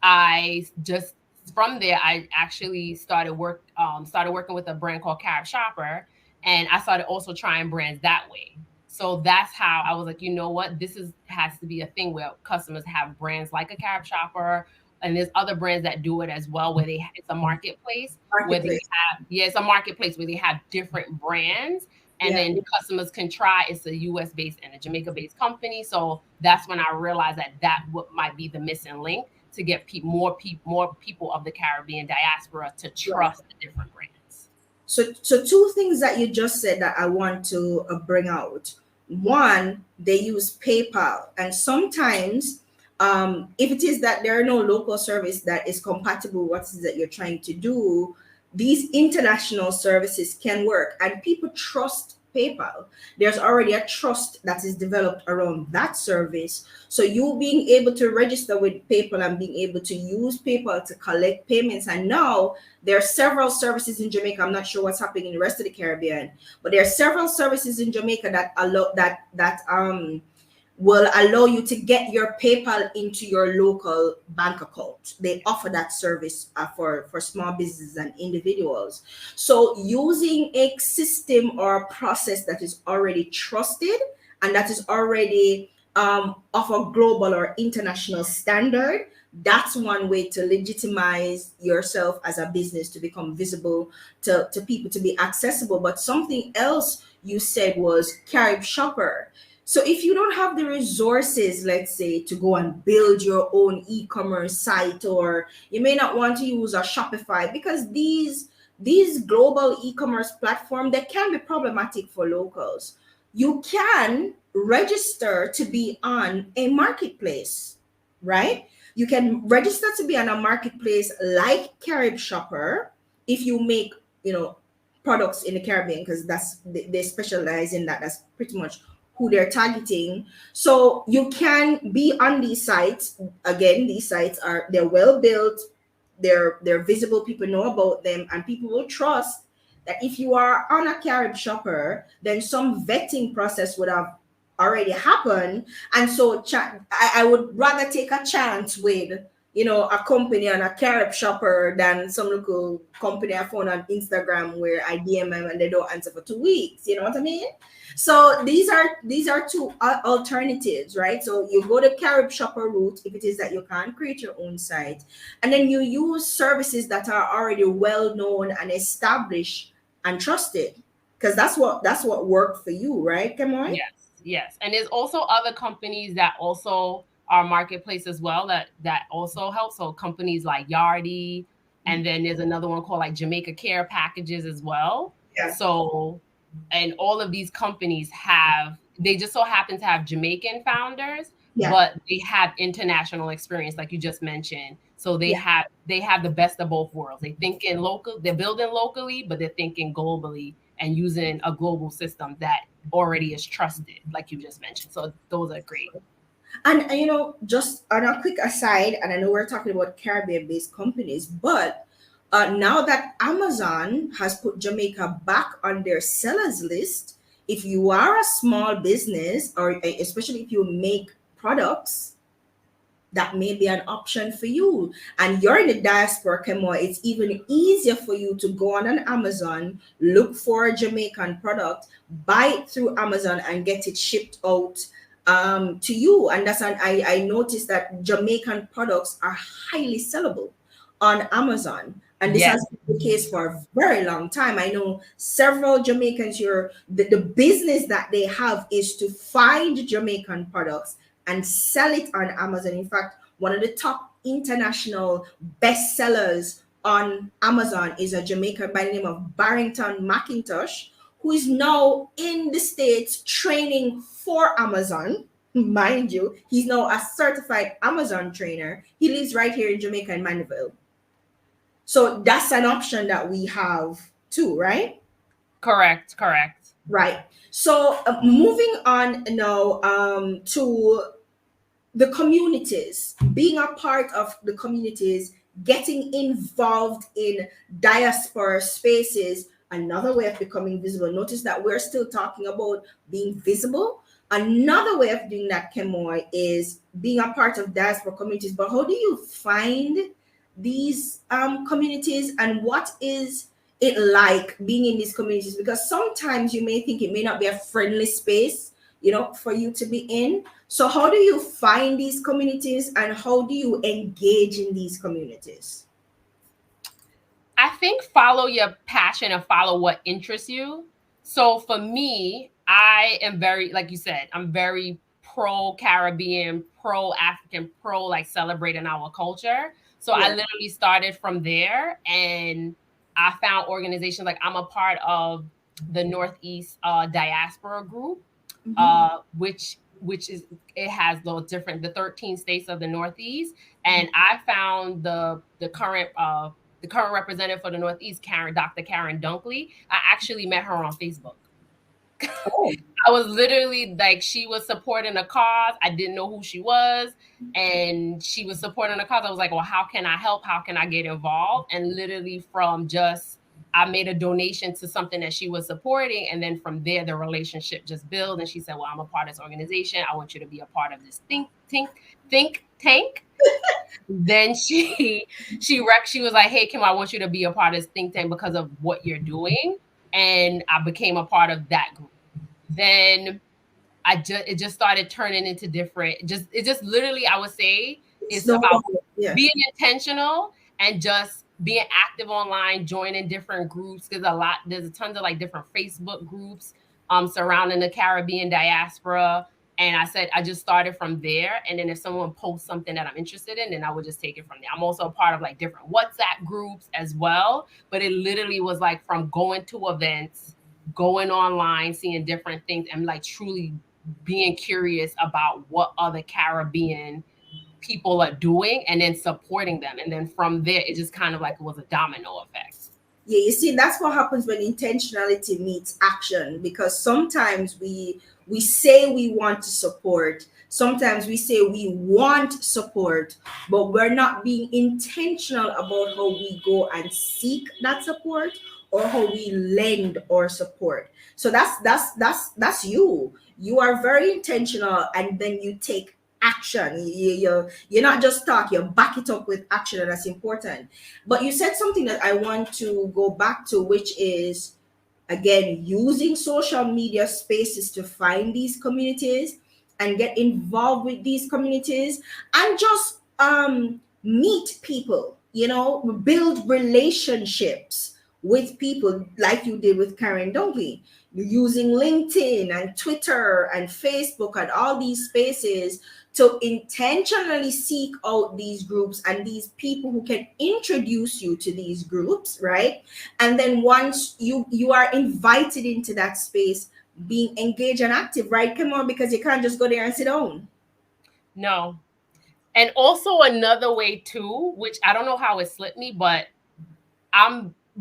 I just I actually started working with a brand called Carib Shopper, and I started also trying brands that way. So that's how I was like, you know what, has to be a thing where customers have brands like a Carib Shopper, and there's other brands that do it as well, where it's a marketplace where they Marketplace. have it's a marketplace where they have different brands. And Yeah. then customers can try. It's a U.S. based and a Jamaica based company. So that's when I realized that what might be the missing link to get more people of the Caribbean diaspora to Yeah. trust the different brands. So two things that you just said that I want to bring out. One, they use PayPal, and sometimes, if it is that there are no local service that is compatible with what it is that you're trying to do, these international services can work, and people trust PayPal. There's already a trust that is developed around that service. So you being able to register with PayPal and being able to use PayPal to collect payments, and now there are several services in Jamaica. I'm not sure what's happening in the rest of the Caribbean, but there are several services in Jamaica that allow that will allow you to get your PayPal into your local bank account. They offer that service for small businesses and individuals. So using a system or a process that is already trusted and that is already of a global or international standard, that's one way to legitimize yourself as a business, to become visible to people, to be accessible. But something else you said was Carib Shopper. So if you don't have the resources, let's say, to go and build your own e-commerce site, or you may not want to use a Shopify, because these global e-commerce platforms, they can be problematic for locals. You can register to be on a marketplace, right? You can register to be on a marketplace like Carib Shopper if you make, you know, products in the Caribbean, because they specialize in that. That's pretty much who they're targeting. So you can be on these sites. Again, these sites they're well built, they're visible, people know about them, and people will trust that if you are on a Carib Shopper, then some vetting process would have already happened. And so I would rather take a chance with, a company and a carrot shopper than some local company I found on Instagram where I DM them and they don't answer for 2 weeks. You know what I mean? So these are two alternatives, right? So you go the carrot shopper route if it is that you can't create your own site, and then you use services that are already well known and established and trusted, because that's what worked for you, right, Kemoy? Yes, yes. And there's also other companies that also are marketplace as well that also help. So companies like Yardi, and then there's another one called like Jamaica Care Packages as well. Yeah, So, and all of these companies they just so happen to have Jamaican founders, yeah, but they have international experience, like you just mentioned. So they yeah. have the best of both worlds. They're building locally, but they're thinking globally and using a global system that already is trusted, like you just mentioned. So those are great. And just on a quick aside, and I know we're talking about Caribbean-based companies, but now that Amazon has put Jamaica back on their sellers list, if you are a small business, or especially if you make products, that may be an option for you. And you're in the diaspora, Kemoy, it's even easier for you to go on an Amazon, look for a Jamaican product, buy it through Amazon, and get it shipped out to you. And I noticed that Jamaican products are highly sellable on Amazon. And this Yes, has been the case for a very long time. I know several Jamaicans here, the business that they have is to find Jamaican products and sell it on Amazon. In fact, one of the top international bestsellers on Amazon is a Jamaican by the name of Barrington McIntosh, who is now in the States training for Amazon. Mind you, he's now a certified Amazon trainer. He lives right here in Jamaica in Mandeville. So that's an option that we have too, right? correct, correct. Right. So moving on now to the communities, being a part of the communities, getting involved in diaspora spaces, another way of becoming visible. Notice that we're still talking about being visible. Another way of doing that, Kemoy, is being a part of diaspora communities. But how do you find these communities, and what is it like being in these communities? Because sometimes you may think it may not be a friendly space, for you to be in. So, how do you find these communities, and how do you engage in these communities? I think follow your passion and follow what interests you. So for me, I am very, like you said, I'm very pro Caribbean, pro African, pro like celebrating our culture. So I Yeah. literally started from there, and I found organizations like I'm a part of the Northeast diaspora group, Mhm. which is it has the 13 states of the Northeast, and I found the current representative for the Northeast, Dr. Karen Dunkley. I actually met her on Facebook. Oh, I was literally like, she was supporting a cause. I didn't know who she was, and she was supporting a cause. I was like, well, how can I help? How can I get involved? And literally from just, I made a donation to something that she was supporting. And then from there, the relationship just built. And she said, well, I'm a part of this organization. I want you to be a part of this think tank. Then she was like, hey, Kim, I want you to be a part of this think tank because of what you're doing. And I became a part of that group. Then it just started turning into different, it just literally, I would say it's about snowball. Yeah. being intentional and just being active online, joining different groups. There's a tons of like different Facebook groups surrounding the Caribbean diaspora. And I said, I just started from there. And then if someone posts something that I'm interested in, then I would just take it from there. I'm also a part of like different WhatsApp groups as well. But it literally was like from going to events, going online, seeing different things, and like truly being curious about what other Caribbean people are doing and then supporting them. And then from there, it just kind of like it was a domino effect. Yeah, you see, that's what happens when intentionality meets action. Because sometimes we say we want to support, sometimes we say we want support, but we're not being intentional about how we go and seek that support, or how we lend our support. So that's you. You are very intentional, and then you take action. You're not just talk, you back it up with action, and that's important. But you said something that I want to go back to, which is again using social media spaces to find these communities and get involved with these communities and just meet people, build relationships with people like you did with Karen Dunkley. You're using LinkedIn and Twitter and Facebook and all these spaces to intentionally seek out these groups and these people who can introduce you to these groups, right? And then once you are invited into that space, being engaged and active, right? Come on, because you can't just go there and sit down. No. And also another way too, which I don't know how it slipped me, but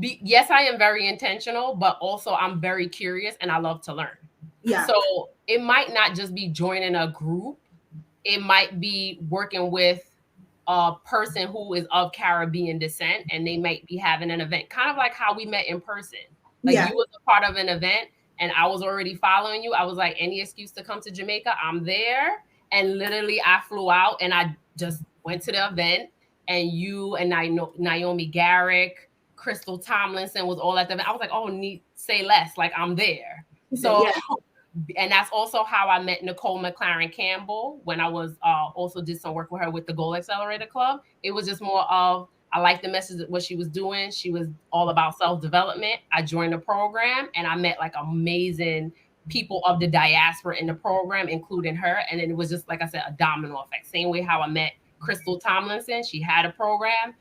yes, I am very intentional, but also I'm very curious and I love to learn. Yeah. So it might not just be joining a group. It might be working with a person who is of Caribbean descent and they might be having an event, kind of like how we met in person. Like Yeah. you was a part of an event and I was already following you. I was like, any excuse to come to Jamaica, I'm there. And literally I flew out and I just went to the event, and you and Naomi Garrick, Crystal Tomlinson was all at the event. I was like, oh, need say less. Like I'm there. So Yeah. and that's also how I met Nicole McLaren Campbell when I was also did some work with her with the Goal Accelerator Club. It was just more of I liked the message of what she was doing. She was all about self-development. I joined the program and I met like amazing people of the diaspora in the program, including her. And then it was just like I said, a domino effect. Same way how I met Crystal Tomlinson. She had a program,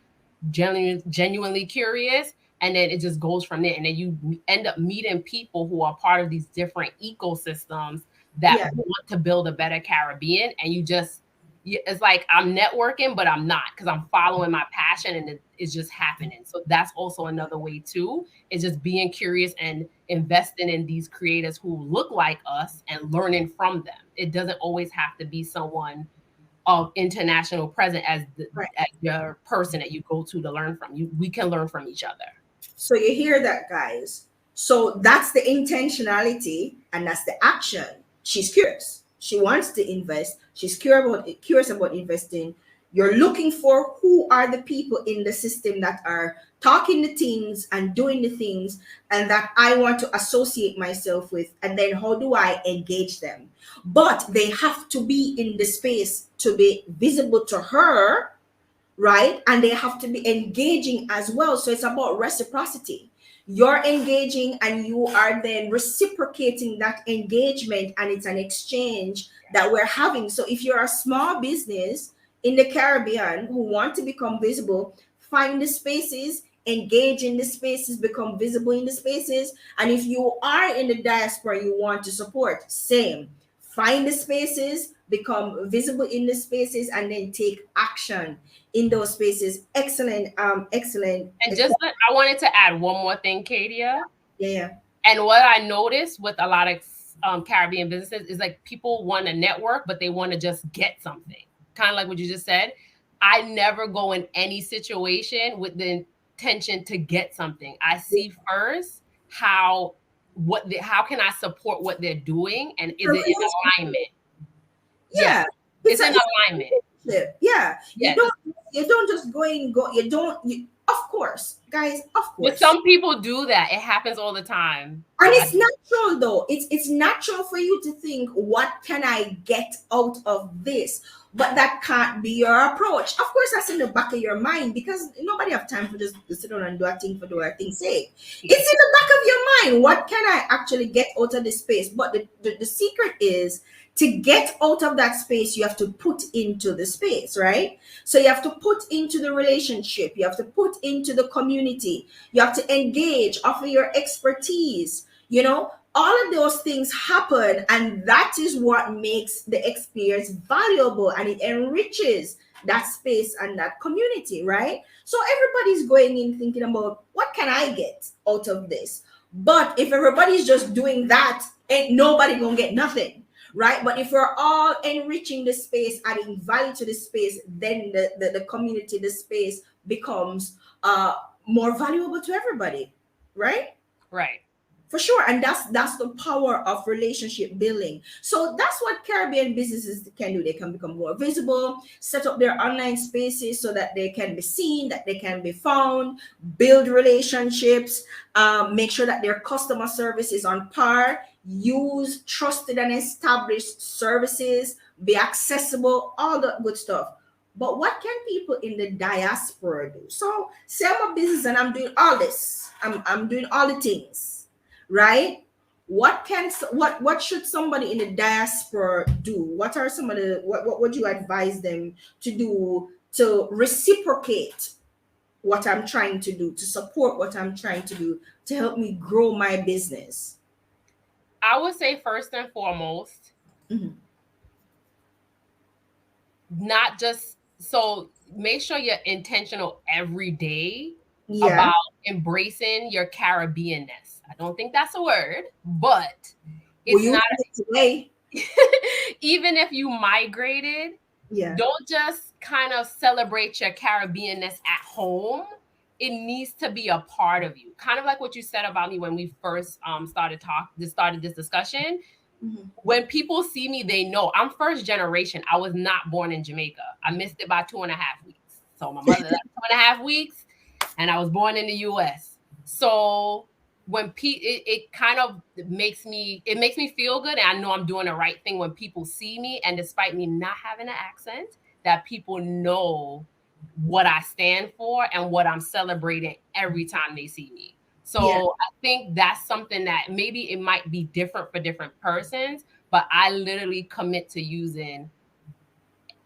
genuinely curious, and then it just goes from there. And then you end up meeting people who are part of these different ecosystems that Yeah. want to build a better Caribbean. And it's like I'm networking, but I'm not, because I'm following my passion and it's just happening. So that's also another way too, is just being curious and investing in these creators who look like us and learning from them. It doesn't always have to be someone of international present Right. as your person that you go to learn from. We can learn from each other. So you hear that, guys. So that's the intentionality and that's the action. She's curious. She wants to invest. She's curious about investing. You're looking for who are the people in the system that are talking the things and doing the things and that I want to associate myself with. And then how do I engage them? But they have to be in the space to be visible to her, right? And they have to be engaging as well. So it's about reciprocity. You're engaging and you are then reciprocating that engagement, and it's an exchange that we're having. So if you're a small business in the Caribbean who want to become visible, find the spaces, engage in the spaces, become visible in the spaces. And if you are in the diaspora, you want to support, same. Find the spaces, become visible in the spaces, and then take action in those spaces. Excellent, excellent. And I wanted to add one more thing, Kadia. Yeah, And what I noticed with a lot of Caribbean businesses is like people want to network, but they want to just get something. Kind of like what you just said. I never go in any situation with the intention to get something. I see first how can I support what they're doing, and is it in alignment? yeah. Yes, it's in alignment. Yeah, Yes. you don't just go. You don't. Of course, guys. Of But course. some people do that. It happens all the time. And it's natural though. It's natural for you to think, what can I get out of this? But that can't be your approach. Of course, that's in the back of your mind because nobody have time for just to sit down and do a thing for do a thing's sake. It's in the back of your mind. What can I actually get out of this space? But the secret is to get out of that space, you have to put into the space, right? So you have to put into the relationship, you have to put into the community, you have to engage, offer your expertise, all of those things happen, and that is what makes the experience valuable, and it enriches that space and that community, right? So everybody's going in thinking about what can I get out of this. But if everybody's just doing that, ain't nobody gonna get nothing, right? But if we're all enriching the space, adding value to the space, then the community, the space becomes more valuable to everybody, right? Right. For sure, and that's the power of relationship building. So that's what Caribbean businesses can do. They can become more visible, set up their online spaces so that they can be seen, that they can be found, build relationships, make sure that their customer service is on par, use trusted and established services, be accessible, all that good stuff. But what can people in the diaspora do? So say I'm a business and I'm doing all this. I'm doing all the things, right? What should somebody in the diaspora do? What are some of the what would you advise them to do to reciprocate what I'm trying to do, to support what I'm trying to do, to help me grow my business? I would say first and foremost, Mhm. not just so make sure you're intentional every day Yeah. about embracing your Caribbeanness. I don't think that's a word, but Will it's you not today? even if you migrated, Yeah. don't just kind of celebrate your Caribbeanness at home. It needs to be a part of you. Kind of like what you said about me when we first started this discussion. Mhm. When people see me, they know I'm first generation. I was not born in Jamaica. I missed it by 2.5 weeks. So my mother left 2.5 weeks, and I was born in the U.S. So when it kind of makes me feel good, and I know I'm doing the right thing when people see me, and despite me not having an accent, that people know what I stand for and what I'm celebrating every time they see me. Yeah. So I think that's something that maybe it might be different for different persons, but I literally commit to using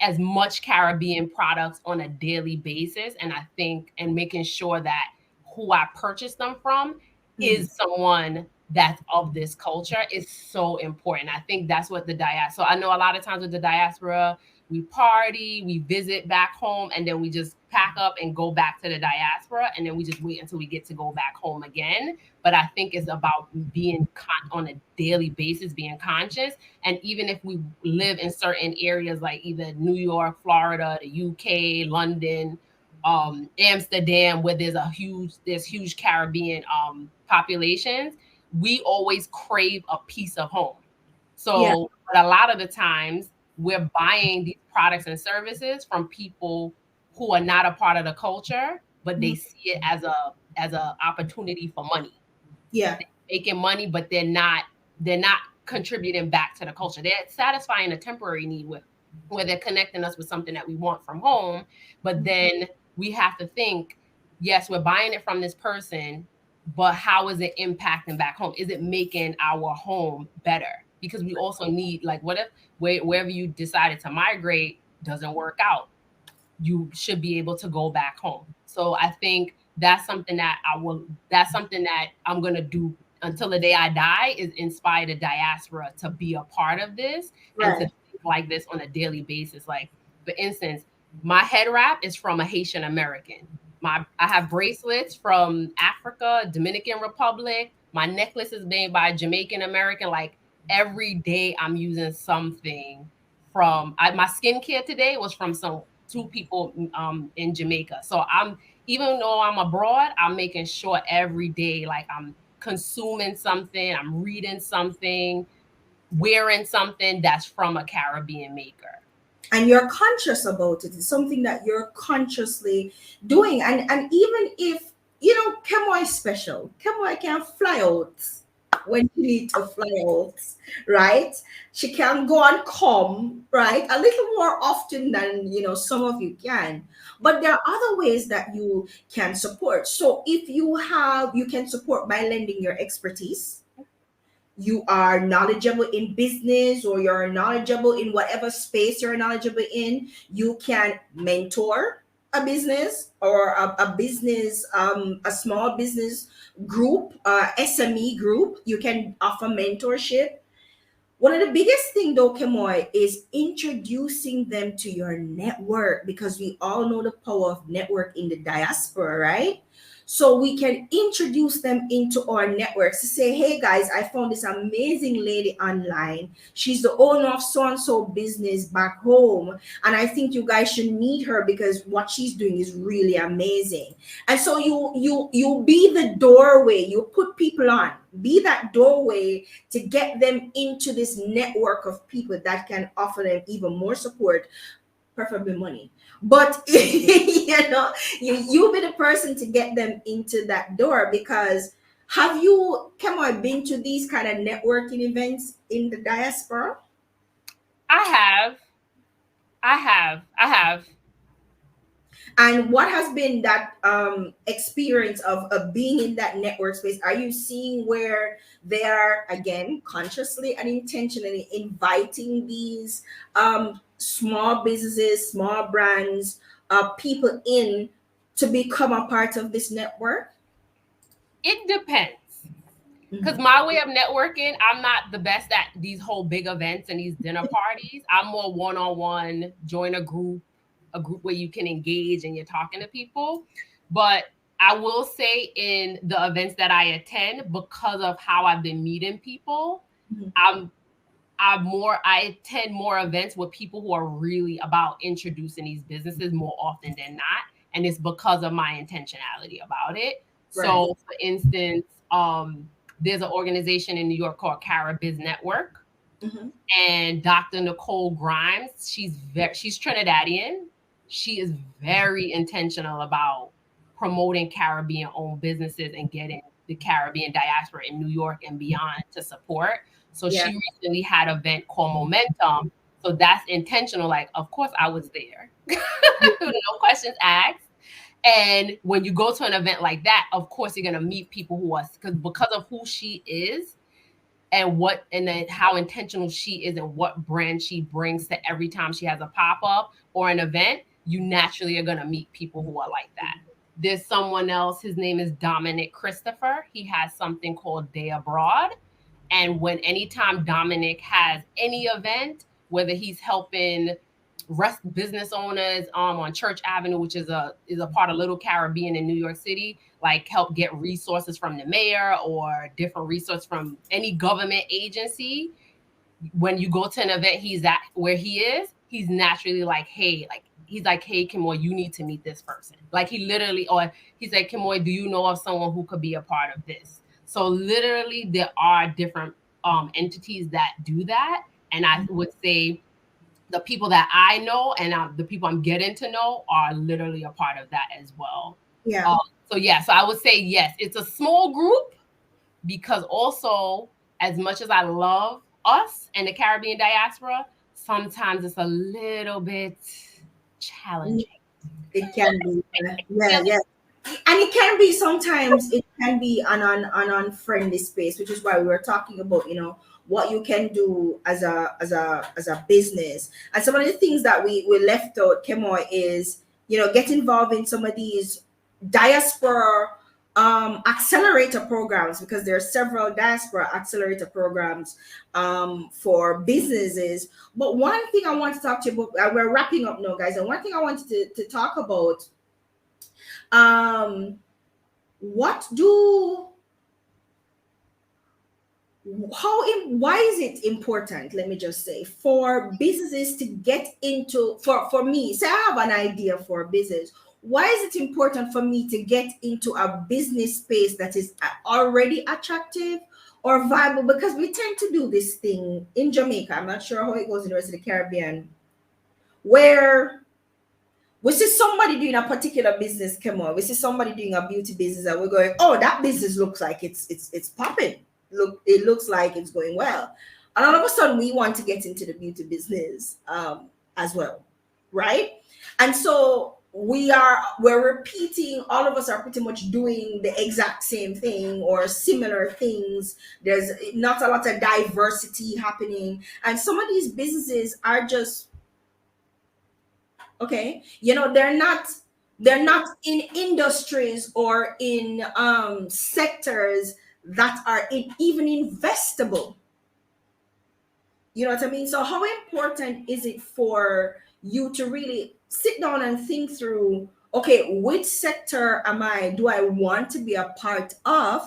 as much Caribbean products on a daily basis. And I think, and making sure that who I purchase them from Mhm. is someone that's of this culture is so important. I think that's what the diaspora, so I know a lot of times with the diaspora, we party, we visit back home, and then we just pack up and go back to the diaspora. And then we just wait until we get to go back home again. But I think it's about being on a daily basis, being conscious. And even if we live in certain areas like either New York, Florida, the UK, London, Amsterdam, where there's huge Caribbean populations, we always crave a piece of home. Yeah. So, but a lot of the times we're buying these products and services from people who are not a part of the culture, but they Mhm. see it as a opportunity for money, Yeah. making money, but they're not contributing back to the culture. They're satisfying a temporary need with where they're connecting us with something that we want from home. But then we have to think, yes, we're buying it from this person, but how is it impacting back home? Is it making our home better? Because we also need, like, what if wherever you decided to migrate doesn't work out? You should be able to go back home. So I think that's something that I'm going to do until the day I die, is inspire the diaspora to be a part of this and to Right. think like this on a daily basis. Like, for instance, my head wrap is from a Haitian American. I have bracelets from Africa, Dominican Republic. My necklace is made by a Jamaican American. Like, every day I'm using something from my skincare today was from some two people in Jamaica. So I'm, even though I'm abroad, I'm making sure every day, like, I'm consuming something, I'm reading something, wearing something that's from a Caribbean maker. And you're conscious about it. It's something that you're consciously doing. And even if Kemoy is special, Kemoy can fly out when she need to fly out, right? She can go and come, right, a little more often than some of you can. But there are other ways that you can support. So if you can support by lending your expertise. You are knowledgeable in business, or you're knowledgeable in whatever space you're knowledgeable in, you can mentor a business, or a business, a small business group, SME group. You can offer mentorship. One of the biggest thing though, Kemoy, is introducing them to your network, because we all know the power of network in the diaspora, right? so we can introduce them into our networks to say, hey guys, I found this amazing lady online. She's the owner of so and so business back home, and I think you guys should meet her because what she's doing is really amazing. And so you be the doorway, you put people on, be that doorway to get them into this network of people that can offer them even more support, preferably money. But you be the person to get them into that door. Because have you, come on, been to these kind of networking events in the diaspora? I have. I have. And what has been that experience of being in that network space? Are you seeing where they are, again, consciously and intentionally inviting these small businesses, small brands, people in to become a part of this network? It depends. Because Mhm. my way of networking, I'm not the best at these whole big events and these dinner parties. I'm more one-on-one, join a group where you can engage and you're talking to people. But I will say in the events that I attend, because of how I've been meeting people, Mhm. I'm I attend more events with people who are really about introducing these businesses more often than not. And it's because of my intentionality about it. Right. So for instance, there's an organization in New York called Carabiz Network, Hmm. and Dr. Nicole Grimes, she's Trinidadian. She is very intentional about promoting Caribbean owned businesses and getting the Caribbean diaspora in New York and beyond to support. So Yeah. she recently had an event called Momentum. So that's intentional. Like, of course I was there. No questions asked. And when you go to an event like that, of course you're gonna meet people who are because of who she is and then how intentional she is and what brand she brings to every time she has a pop-up or an event, you naturally are going to meet people who are like that. There's someone else, his name is Dominic Christopher. He has something called Day Abroad. And when anytime Dominic has any event, whether he's helping rest business owners on Church Avenue, which is a part of Little Caribbean in New York City, like help get resources from the mayor or different resources from any government agency. When you go to an event, he's at where he is, he's naturally like, hey, Kemoy, you need to meet this person. Like he literally, or he's like, Kemoy, do you know of someone who could be a part of this? So literally, there are different entities that do that, and I would say the people that I know and the people I'm getting to know are literally a part of that as well. Yeah. Um, so yeah, so I would say yes, it's a small group because also as much as I love us and the Caribbean diaspora, sometimes it's a little bit Mm, challenging. it can be. Yeah, yeah. And it can be, sometimes it can be an unfriendly space, which is why we were talking about, what you can do as a business. And some of the things that we left out, Kemoy, is, get involved in some of these diaspora accelerator programs, because there are several diaspora accelerator programs for businesses. But one thing I want to talk to you about, we're wrapping up now, guys, and one thing I wanted to talk about, um what do why is it important, let me just say, for businesses to get into, for me, say I have an idea for a business, why is it important for me to get into a business space that is already attractive or viable? Because we tend to do this thing in Jamaica, I'm not sure how it goes in the rest of the Caribbean, where we see somebody doing a particular business come on. We see somebody doing a beauty business, and we're going, oh, that business looks like it's popping. Look, it looks like it's going well. And all of a sudden, we want to get into the beauty business as well, right? And so we're repeating. All of us are pretty much doing the exact same thing or similar things. There's not a lot of diversity happening, and some of these businesses are just, okay, they're not in industries or in sectors that are even investable. You know what I mean? So how important is it for you to really sit down and think through, okay, which sector do I want to be a part of?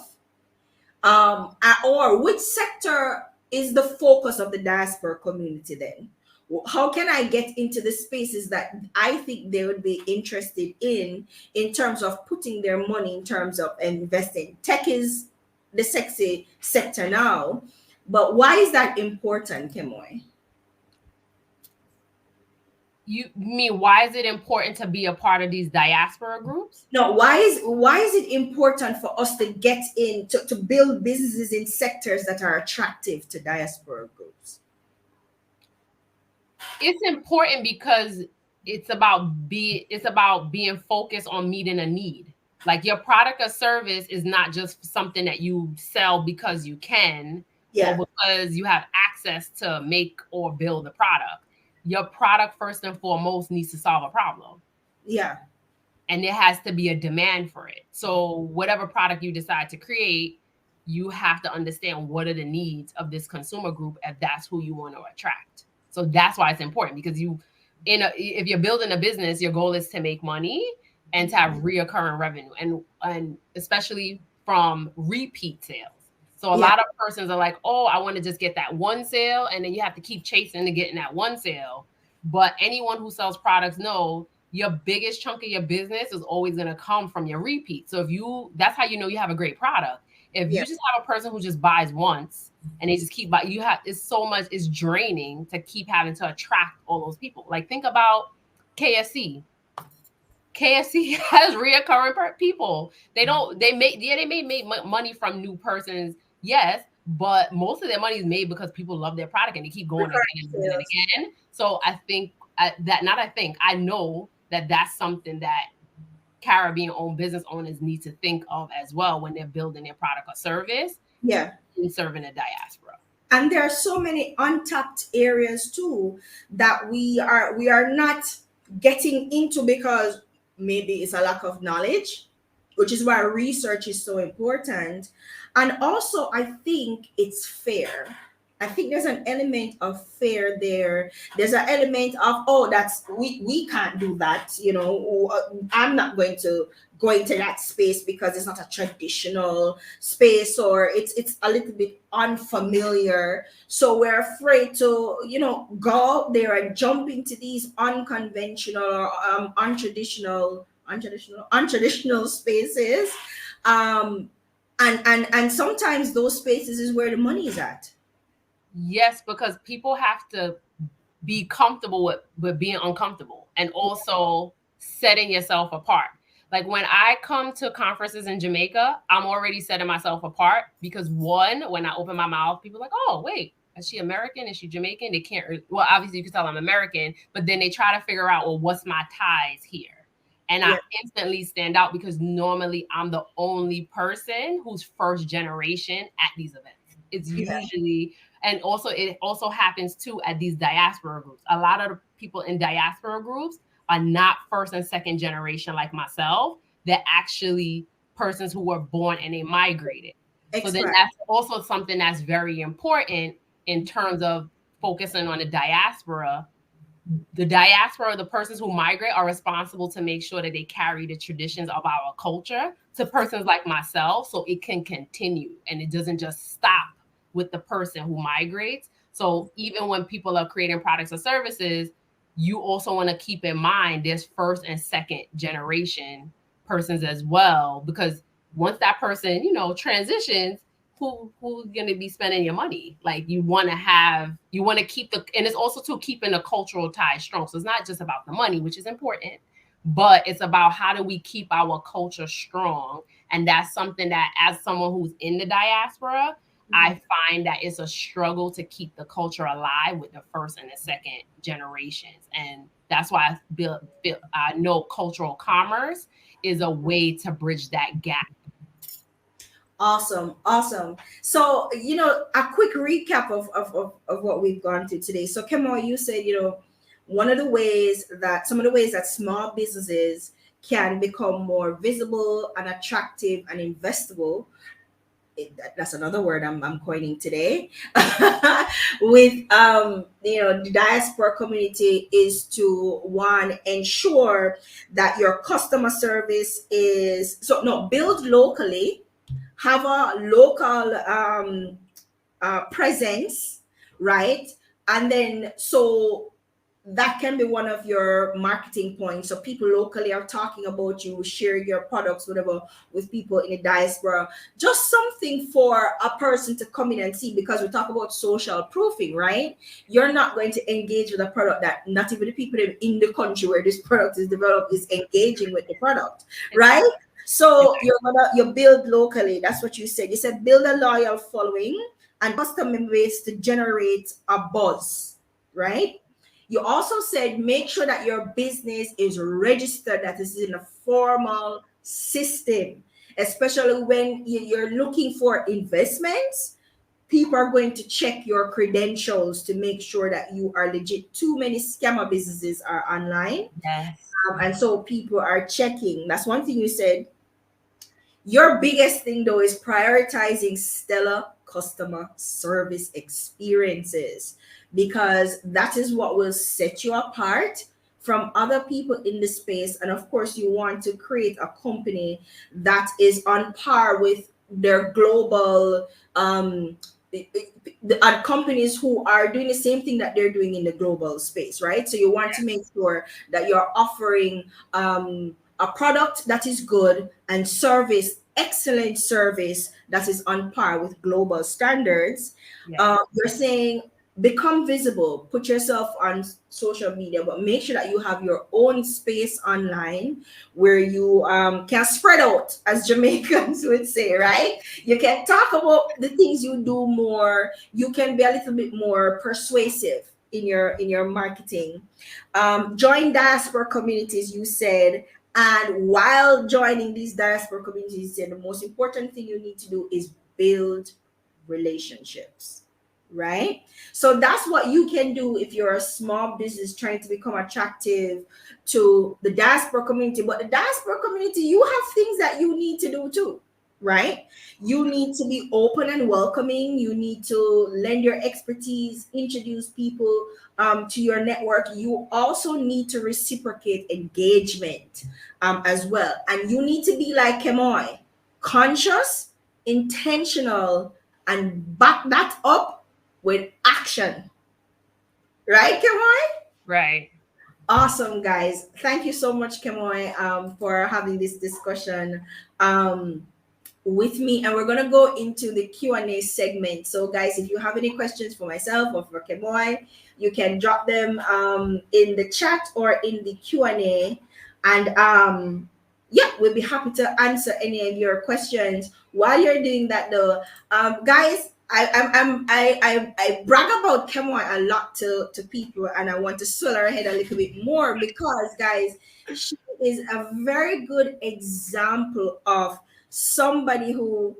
Or which sector is the focus of the diaspora community then? How can I get into the spaces that I think they would be interested in terms of putting their money, in terms of investing? Tech is the sexy sector now, but why is that important, Kemoy? You mean why is it important to be a part of these diaspora groups? No, why is it important for us to get in to build businesses in sectors that are attractive to diaspora groups? It's important because it's about being focused on meeting a need. Like your product or service is not just something that you sell because you can or Yeah, because you have access to make or build a product. Your product first and foremost needs to solve a problem, yeah, and there has to be a demand for it. So whatever product you decide to create, you have to understand what are the needs of this consumer group if that's who you want to attract. So that's why it's important, because if you're building a business, your goal is to make money and to have reoccurring revenue, and especially from repeat sales. So a yeah, lot of persons are like, oh, I want to just get that one sale, and then you have to keep chasing to getting that one sale. But anyone who sells products know your biggest chunk of your business is always going to come from your repeat. So that's how you know you have a great product. If yeah, you just have a person who just buys once and they just keep buying, it's draining to keep having to attract all those people. Like think about KFC. KFC has reoccurring people. They may make money from new persons, yes, but most of their money is made because people love their product and they keep going again and using it sales. again. So I think I know that that's something that Caribbean owned business owners need to think of as well when they're building their product or service Yeah. and serving a diaspora. And there are so many untapped areas too that we are not getting into because maybe it's a lack of knowledge, which is why research is so important. And also I think it's fair. I think there's an element of fair there. There's an element of, oh, that's we can't do that, I'm not going to go into that space because it's not a traditional space, or it's a little bit unfamiliar, so we're afraid to go out there and jump into these unconventional, untraditional spaces. Um and sometimes those spaces is where the money is at. Yes, because people have to be comfortable with being uncomfortable and also setting yourself apart. Like when I come to conferences in Jamaica, I'm already setting myself apart because one, when I open my mouth, people are like, oh, wait, is she American? Is she Jamaican? They can't, well, obviously you can tell I'm American, but then they try to figure out, well, what's my ties here? And I Yeah, instantly stand out because normally I'm the only person who's first generation at these events. It's yeah, usually, and also it also happens too at these diaspora groups. A lot of the people in diaspora groups are not first and second generation like myself. They're actually persons who were born and they migrated. So then expat. that's also something that's very important in terms of focusing on the diaspora, the persons who migrate, are responsible to make sure that they carry the traditions of our culture to persons like myself so it can continue and it doesn't just stop with the person who migrates. So even when people are creating products or services, you also want to keep in mind there's first and second generation persons as well, because once that person, transitions, who's going to be spending your money? Like you want to keep and it's also to keeping the cultural tie strong. So it's not just about the money, which is important, but it's about how do we keep our culture strong. And that's something that, as someone who's in the diaspora, I find that it's a struggle to keep the culture alive with the first and the second generations. And that's why I know cultural commerce is a way to bridge that gap. Awesome, awesome. So, a quick recap of what we've gone through today. So, Kemo, you said, some of the ways that small businesses can become more visible and attractive and investable that's another word I'm coining today, with the diaspora community, is to one, ensure that your customer service is, so no, build locally, have a local presence, right? And then, so that can be one of your marketing points. So people locally are talking about you, share your products, whatever, with people in the diaspora. Just something for a person to come in and see, because we talk about social proofing, right? You're not going to engage with a product that not even the people in the country where this product is developed is engaging with the product, right? So you build locally. That's what you said. You said build a loyal following and customer base to generate a buzz, right? You also said make sure that your business is registered, that is in a formal system, especially when you're looking for investments. People are going to check your credentials to make sure that you are legit. Too many scammer businesses are online, Yes. and so people are checking. That's one thing you said. Your biggest thing though is prioritizing stellar customer service experiences, because that is what will set you apart from other people in the space. And of course, you want to create a company that is on par with their global companies who are doing the same thing that they're doing in the global space, right? So you want to make sure that you're offering a product that is good and service, excellent service that is on par with global standards. Yes. You're saying become visible, put yourself on social media, but make sure that you have your own space online where you can spread out, as Jamaicans would say, right? You can talk about the things you do more. You can be a little bit more persuasive in your marketing. Join diaspora communities, you said. And while joining these diaspora communities, the most important thing you need to do is build relationships, right? So that's what you can do if you're a small business trying to become attractive to the diaspora community. But the diaspora community, you have things that you need to do too, right? You need to be open and welcoming. You need to lend your expertise, introduce people to your network. You also need to reciprocate engagement as well. And you need to be like Kemoy, conscious, intentional, and back that up with action. Right, Kemoy? Right. Awesome, guys. Thank you so much, Kemoy, for having this discussion. With me, and we're going to go into the Q&A segment. So guys, if you have any questions for myself or for Kemoy, you can drop them in the chat or in the Q&A, and yeah, we'll be happy to answer any of your questions. While you're doing that though, guys, I brag about Kemoy a lot to people, and I want to swell her head a little bit more, because guys, she is a very good example of somebody who,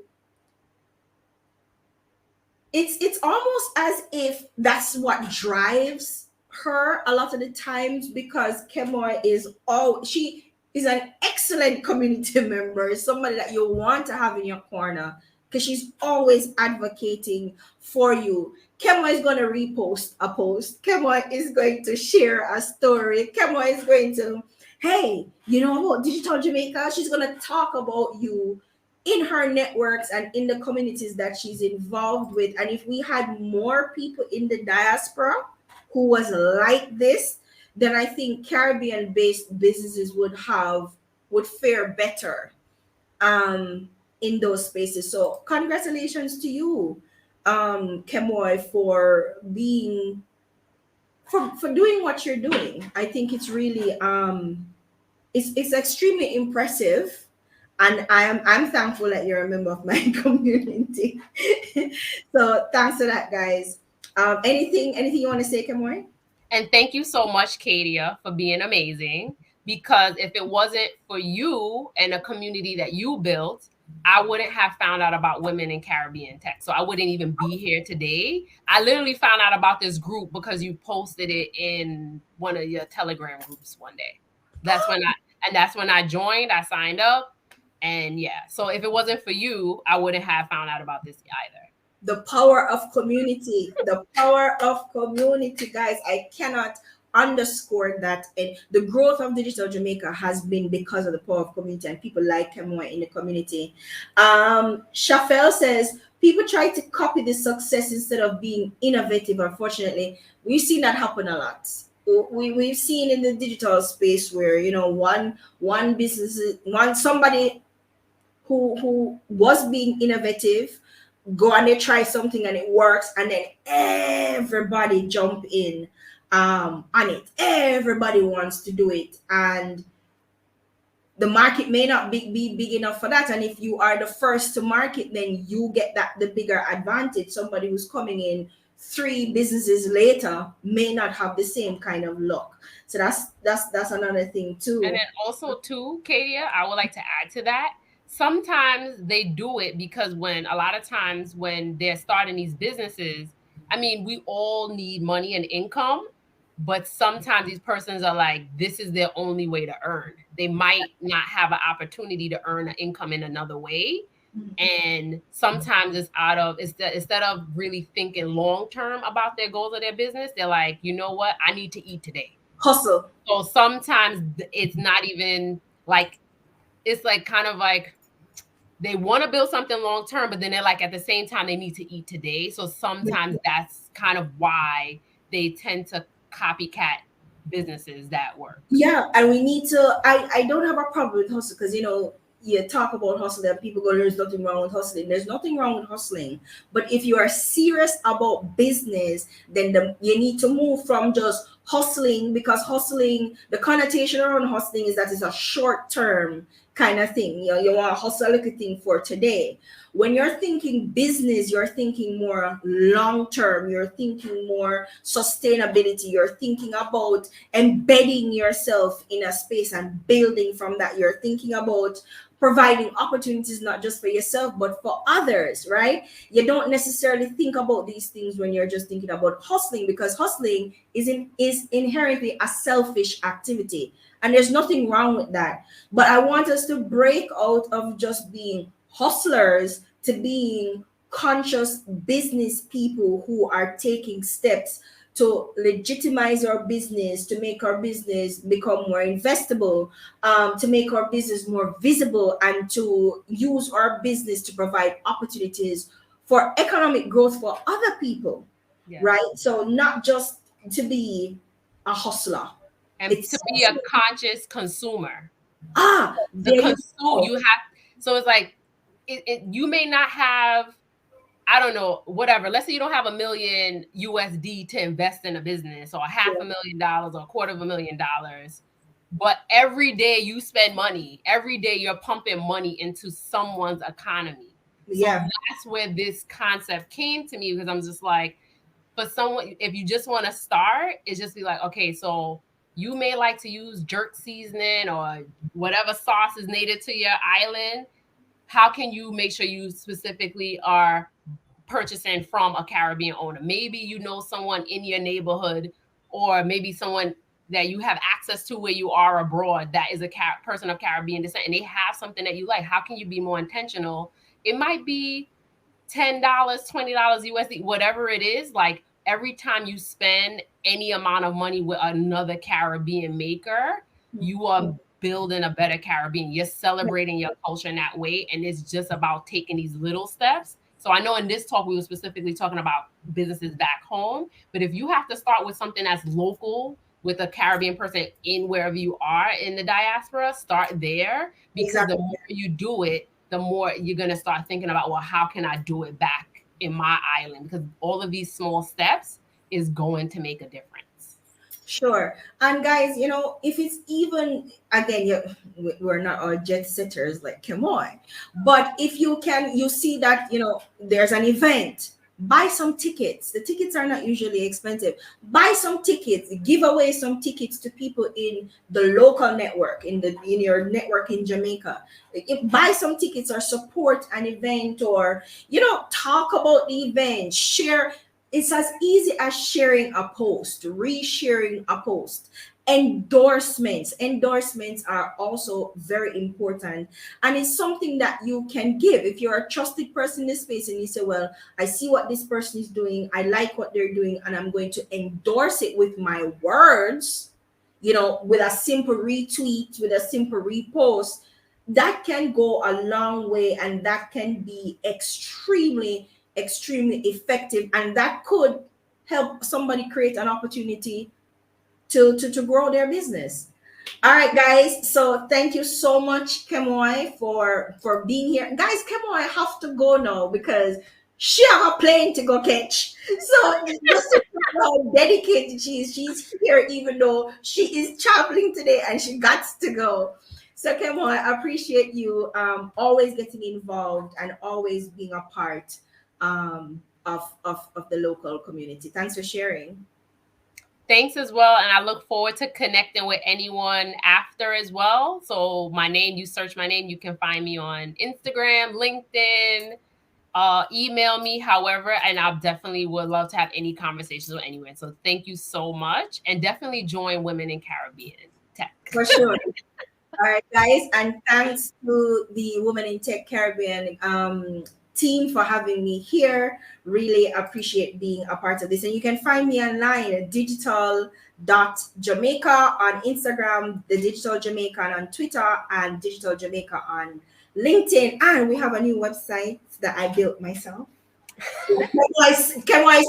it's almost as if that's what drives her a lot of the times, because Kemoy is all, she is an excellent community member, somebody that you want to have in your corner, because she's always advocating for you. Kemoy is going to repost a post. Kemoy is going to share a story. Kemoy is going to, hey, you know about Digital Jamaica? She's going to talk about you in her networks and in the communities that she's involved with. And if we had more people in the diaspora who was like this, then I think Caribbean based businesses would fare better in those spaces. So congratulations to you, Kemoy, for being for doing what you're doing. I think it's really it's extremely impressive, and I'm thankful that you're a member of my community. So thanks for that, guys. Anything you want to say, Kamoy? And thank you so much, Kadia, for being amazing. Because if it wasn't for you and a community that you built, I wouldn't have found out about women in Caribbean tech. So I wouldn't even be here today. I literally found out about this group because you posted it in one of your Telegram groups one day. That's when I joined, I signed up, And yeah, so if it wasn't for you, I wouldn't have found out about this either. The power of community, the power of community, guys. I cannot underscore that. And the growth of digital Jamaica has been because of the power of community and people like Kemoy in the community. Shafel says people try to copy the success instead of being innovative. Unfortunately, we've seen that happen a lot. We've seen in the digital space where, you know, one business, one somebody who was being innovative go and they try something and it works, and then everybody jump in on it. Everybody wants to do it, and the market may not be big enough for that. And if you are the first to market, then you get that the bigger advantage. Somebody who's coming in three businesses later may not have the same kind of luck. So that's another thing And too. then also too, Kadia, I would like to add to that. Sometimes they do it because when a lot of times when they're starting these businesses, I mean, we all need money and income, but sometimes these persons are like, this is their only way to earn. They might not have an opportunity to earn an income in another way. And sometimes it's out of instead of really thinking long term about their goals of their business, they're like, you know what, I need to eat today. Hustle. So sometimes it's not even like, it's like kind of like they want to build something long term, but then they're like at the same time they need to eat today. So sometimes that's kind of why they tend to copycat businesses that work. Yeah, and we need to. I don't have a problem with hustle, because you know, you talk about hustling and people go, there's nothing wrong with hustling. There's nothing wrong with hustling, but if you are serious about business, then you need to move from just hustling, because hustling, the connotation around hustling is that it's a short term kind of thing. You know, you want to hustle a little thing for today. When you're thinking business, you're thinking more long term, you're thinking more sustainability, you're thinking about embedding yourself in a space and building from that. You're thinking about providing opportunities not just for yourself but for others, right? You don't necessarily think about these things when you're just thinking about hustling, because hustling is inherently a selfish activity, and there's nothing wrong with that. But I want us to break out of just being hustlers to being conscious business people who are taking steps to legitimize our business, to make our business become more investable, to make our business more visible, and to use our business to provide opportunities for economic growth for other people, Yeah. right? So not just to be a hustler. And It's to be a conscious consumer. The there you consume go. you have, so it's like you may not have, I don't know, whatever. Let's say you don't have $1 million USD to invest in a business, or $500,000 or $250,000. But every day you spend money, every day you're pumping money into someone's economy. So Yeah, that's where this concept came to me, because I'm just like, for someone, if you just want to start, it's just be like, okay, so you may like to use jerk seasoning or whatever sauce is native to your island. How can you make sure you specifically are purchasing from a Caribbean owner? Maybe you know someone in your neighborhood, or maybe someone that you have access to where you are abroad that is a person of Caribbean descent, and they have something that you like. How can you be more intentional? It might be $10, $20 USD, whatever it is. Like every time you spend any amount of money with another Caribbean maker, you are building a better Caribbean. You're celebrating your culture in that way. And it's just about taking these little steps. So I know in this talk, we were specifically talking about businesses back home, but if you have to start with something that's local with a Caribbean person in wherever you are in the diaspora, start there, because the exactly. more you do it, the more you're going to start thinking about, well, how can I do it back in my island? Because all of these small steps is going to make a difference. Sure. And guys, you know, if it's even, again, we're not all jet setters like Kemoy, but if you can, you see that, you know, there's an event, buy some tickets. The tickets are not usually expensive. Buy some tickets, give away some tickets to people in the local network, in your network in Jamaica. Buy some tickets or support an event, or, you know, talk about the event, share. It's as easy as sharing a post, resharing a post. Endorsements are also very important, and it's something that you can give if you're a trusted person in this space and you say, well, I see what this person is doing, I like what they're doing, and I'm going to endorse it with my words, with a simple retweet, with a simple repost. That can go a long way, and that can be extremely, extremely effective, and that could help somebody create an opportunity to grow their business. All right, guys. So thank you so much, Kemoy, for being here. Guys, Kemoy have to go now because she have a plane to go catch. So just to show how dedicated she is, she's here even though she is traveling today and she got to go. So Kemoy, I appreciate you always getting involved and always being a part of the local community. Thanks for sharing. Thanks as well. And I look forward to connecting with anyone after as well. So my name, you search my name, you can find me on Instagram, LinkedIn, email me, however, and I definitely would love to have any conversations with anyone. So thank you so much. And definitely join Women in Caribbean Tech. For sure. All right, guys, and thanks to the Women in Tech Caribbean team for having me here. Really appreciate being a part of this. And you can find me online at digital.jamaica on Instagram, the Digital Jamaican on Twitter, and Digital Jamaica on LinkedIn. And we have a new website that I built myself. Can I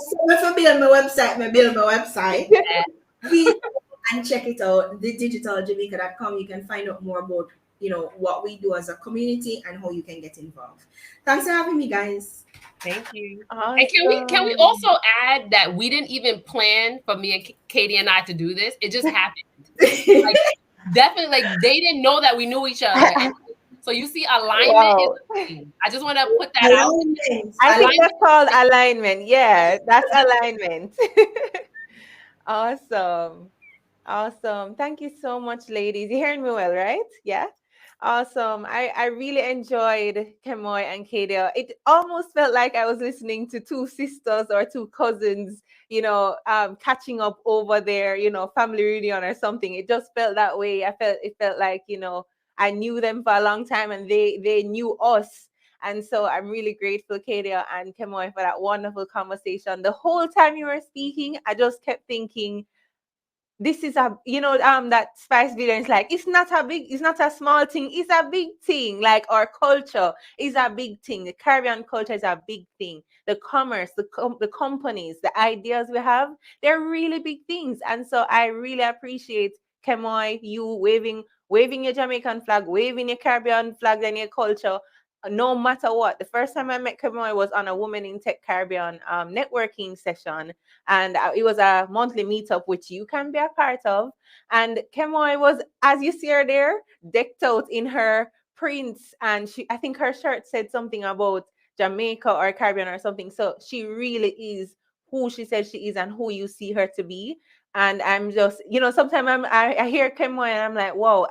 build my website? I build my website. Please and check it out, thedigitalJamaica.com. You can find out more about what we do as a community and how you can get involved. Thanks for having me, guys. Thank you. Awesome. And can we also add that we didn't even plan for me and Katie and I to do this? It just happened. Like, definitely, like they didn't know that we knew each other. And so you see, alignment Wow. is a thing. I just want to put that out. I think that's called alignment. Yeah, that's alignment. Awesome. Awesome. Thank you so much, ladies. You're hearing me well, right? Yeah. Awesome. I really enjoyed Kemoy and Kadia. It almost felt like I was listening to two sisters or two cousins, catching up over their, family reunion or something. It just felt that way. It felt like, I knew them for a long time and they knew us. And so I'm really grateful, Kadia and Kemoy, for that wonderful conversation. The whole time you were speaking, I just kept thinking, this is that Spice video is like, it's not a small thing, it's a big thing. Like, our culture is a big thing, the Caribbean culture is a big thing, the commerce, the companies, the ideas we have, they're really big things. And so I really appreciate, Kemoy, you waving your Jamaican flag, waving your Caribbean flag and your culture, no matter what. The first time I met Kemoy was on a Women in Tech Caribbean networking session, and it was a monthly meetup which you can be a part of. And Kemoy was, as you see her there, decked out in her prints, and I think her shirt said something about Jamaica or Caribbean or something. So she really is who she said she is and who you see her to be. And I'm just, sometimes I hear Kemoy and I'm like, whoa,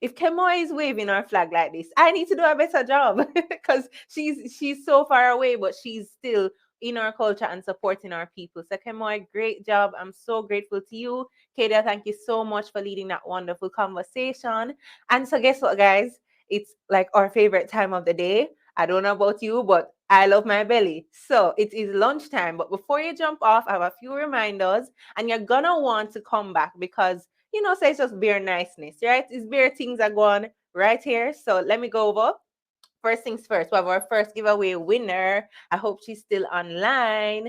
if Kemoy is waving our flag like this, I need to do a better job because she's so far away, but she's still in our culture and supporting our people. So Kemoy, great job. I'm so grateful to you. Kadia, thank you so much for leading that wonderful conversation. And so guess what, guys? It's like our favorite time of the day. I don't know about you, but I love my belly. So it is lunchtime. But before you jump off, I have a few reminders, and you're gonna want to come back because say it's just bare niceness, right? It's bare things are going right here. So let me go over. First things first, we have our first giveaway winner. I hope she's still online.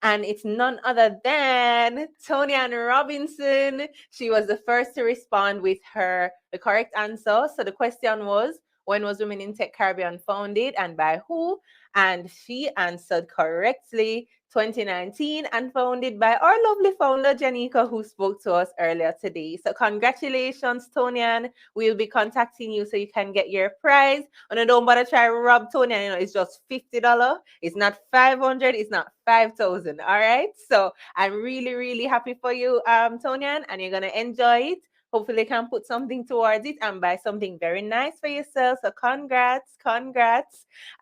And it's none other than Tony-Ann Robinson. She was the first to respond with the correct answer. So the question was, when was Women in Tech Caribbean founded and by who? And she answered correctly, 2019, and founded by our lovely founder, Janika, who spoke to us earlier today. So congratulations, Tony-Ann. We'll be contacting you so you can get your prize. And don't bother try rob Tony. It's just $50. It's not 500. It's not 5,000. All right. So I'm really, really happy for you, Tony-Ann, and you're gonna enjoy it. Hopefully, you can put something towards it and buy something very nice for yourself. So congrats.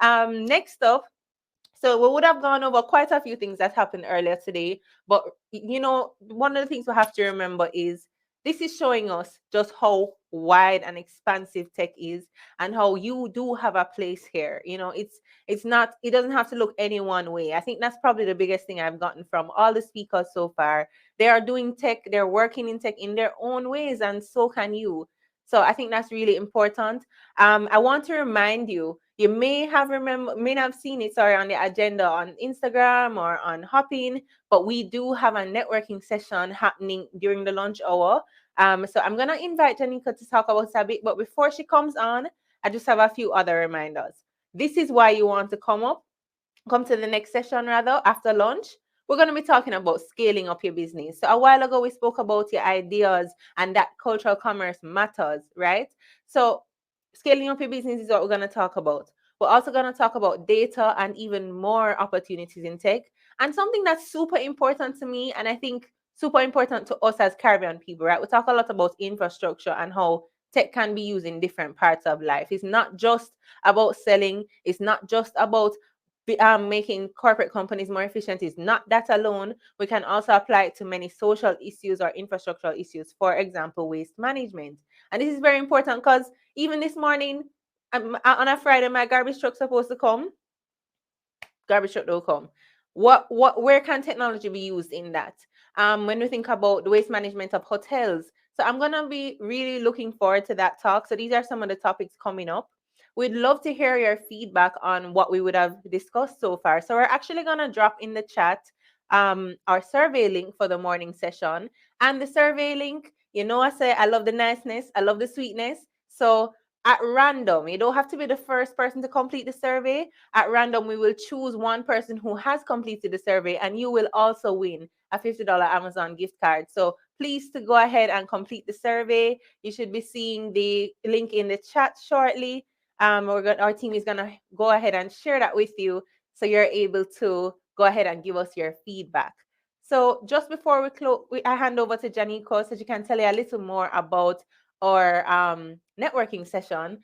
Next up. So we would have gone over quite a few things that happened earlier today, but one of the things we have to remember is This is showing us just how wide and expansive tech is, and how you do have a place here. It's not, it doesn't have to look any one way. I think that's probably the biggest thing I've gotten from all the speakers so far. They are doing tech, they're working in tech in their own ways, and so can you. So I think that's really important. I want to remind you, you may have seen it, sorry, on the agenda on Instagram or on Hopping, but we do have a networking session happening during the lunch hour. So I'm gonna invite Janika to talk about it a bit, but before she comes on, I just have a few other reminders. This is why you want to come to the next session rather after lunch. We're going to be talking about scaling up your business. So a while ago we spoke about your ideas and that cultural commerce matters, right? So scaling up your business is what we're going to talk about. We're also going to talk about data and even more opportunities in tech, and something that's super important to me, and I think super important to us as Caribbean people, right? We talk a lot about infrastructure and how tech can be used in different parts of life. It's not just about selling. It's not just about making corporate companies more efficient. Is not that alone. We can also apply it to many social issues or infrastructural issues, for example, waste management. And this is very important because even this morning, on a Friday, my garbage truck's supposed to come. Garbage truck don't come. Where can technology be used in that? When we think about the waste management of hotels. So I'm gonna be really looking forward to that talk. So these are some of the topics coming up. We'd love to hear your feedback on what we would have discussed so far. So we're actually gonna drop in the chat our survey link for the morning session. And the survey link, I say I love the niceness, I love the sweetness. So at random, you don't have to be the first person to complete the survey. At random, we will choose one person who has completed the survey, and you will also win a $50 Amazon gift card. So please to go ahead and complete the survey. You should be seeing the link in the chat shortly. Our team is gonna go ahead and share that with you, so you're able to go ahead and give us your feedback. So just before we close, I hand over to Janiko so she can tell you a little more about our networking session.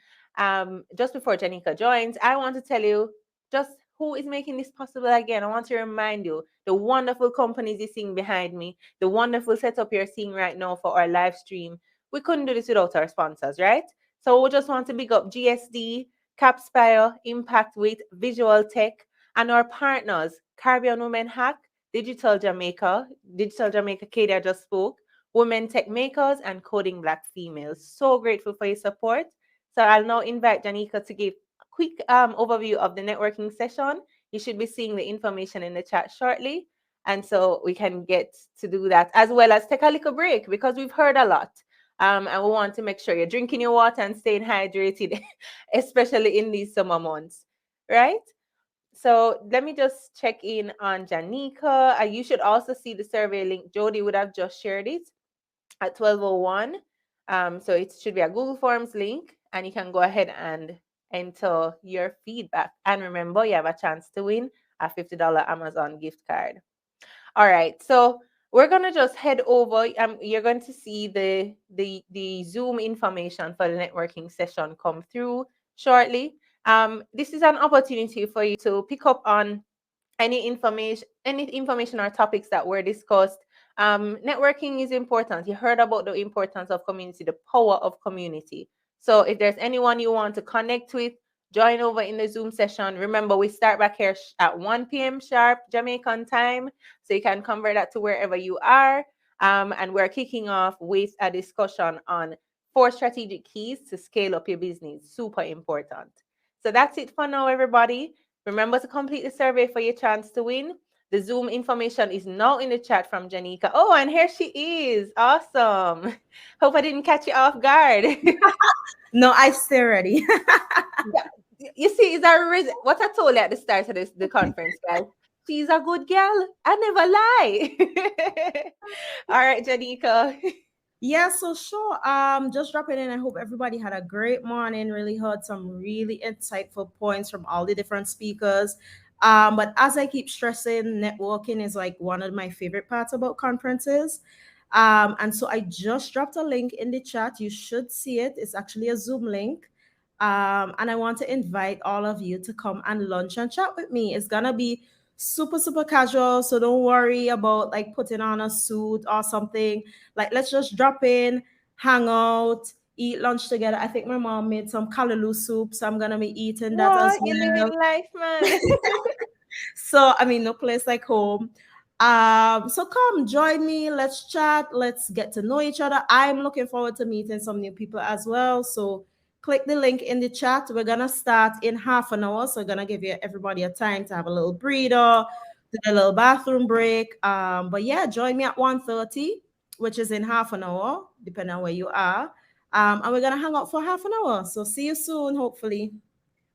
Just before Janika joins, I want to tell you just who is making this possible again. I want to remind you the wonderful companies you're seeing behind me, the wonderful setup you're seeing right now for our live stream. We couldn't do this without our sponsors, right? So we just want to big up GSD, Capspire, Impact with Visual Tech, and our partners, Caribbean Women Hack, Digital Jamaica, Kadia just spoke, Women Tech Makers, and Coding Black Females. So grateful for your support. So I'll now invite Janika to give a quick overview of the networking session. You should be seeing the information in the chat shortly. And so we can get to do that, as well as take a little break, because we've heard a lot. And we want to make sure you're drinking your water and staying hydrated, especially in these summer months, right? So let me just check in on Janika. You should also see the survey link. Jody would have just shared it at 12:01. So it should be a Google Forms link, and you can go ahead and enter your feedback. And remember, you have a chance to win a $50 Amazon gift card. All right, so we're gonna just head over. You're going to see the Zoom information for the networking session come through shortly. This is an opportunity for you to pick up on any information or topics that were discussed. Networking is important. You heard about the importance of community, the power of community. So if there's anyone you want to connect with, join over in the Zoom session. Remember, we start back here at 1 p.m. sharp Jamaican time, so you can convert that to wherever you are. And we're kicking off with a discussion on 4 strategic keys to scale up your business. Super important. So that's it for now, everybody. Remember to complete the survey for your chance to win. The Zoom information is now in the chat from Janika. Oh, and here she is. Awesome. Hope I didn't catch you off guard. No, I stay ready. Yeah. You see, it's a reason. What I told you at the start of the conference, guys. She's a good girl. I never lie. All right, Janika. Yeah, so sure. Just dropping in. I hope everybody had a great morning. Really heard some really insightful points from all the different speakers. But as I keep stressing, networking is like one of my favorite parts about conferences. And so I just dropped a link in the chat. You should see it. It's actually a Zoom link. And I want to invite all of you to come and lunch and chat with me. It's gonna be super super casual, so don't worry about like putting on a suit or something. Like let's just drop in, hang out, eat lunch together. I think my mom made some callaloo soup, so I'm gonna be eating that as What? You well. living life, man. So I mean, no place like home. So come join me. Let's chat. Let's get to know each other. I'm looking forward to meeting some new people as well. So click the link in the chat. We're gonna start in half an hour. So we're gonna give you everybody a time to have a little breather, do a little bathroom break. But yeah, join me at 1:30, which is in half an hour, depending on where you are. And we're gonna hang out for half an hour. So see you soon, hopefully.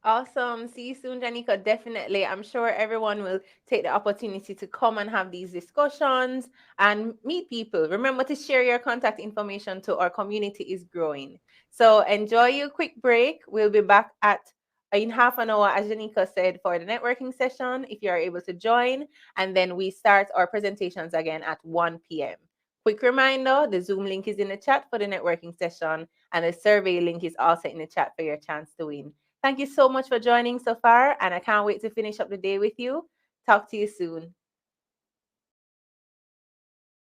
Awesome. See you soon, Janika. Definitely. I'm sure everyone will take the opportunity to come and have these discussions and meet people. Remember to share your contact information too. Our community is growing. So enjoy your quick break. We'll be back at in half an hour, as Janika said, for the networking session, if you are able to join. And then we start our presentations again at 1 p.m. Quick reminder, the Zoom link is in the chat for the networking session, and the survey link is also in the chat for your chance to win. Thank you so much for joining so far, and I can't wait to finish up the day with you. Talk to you soon.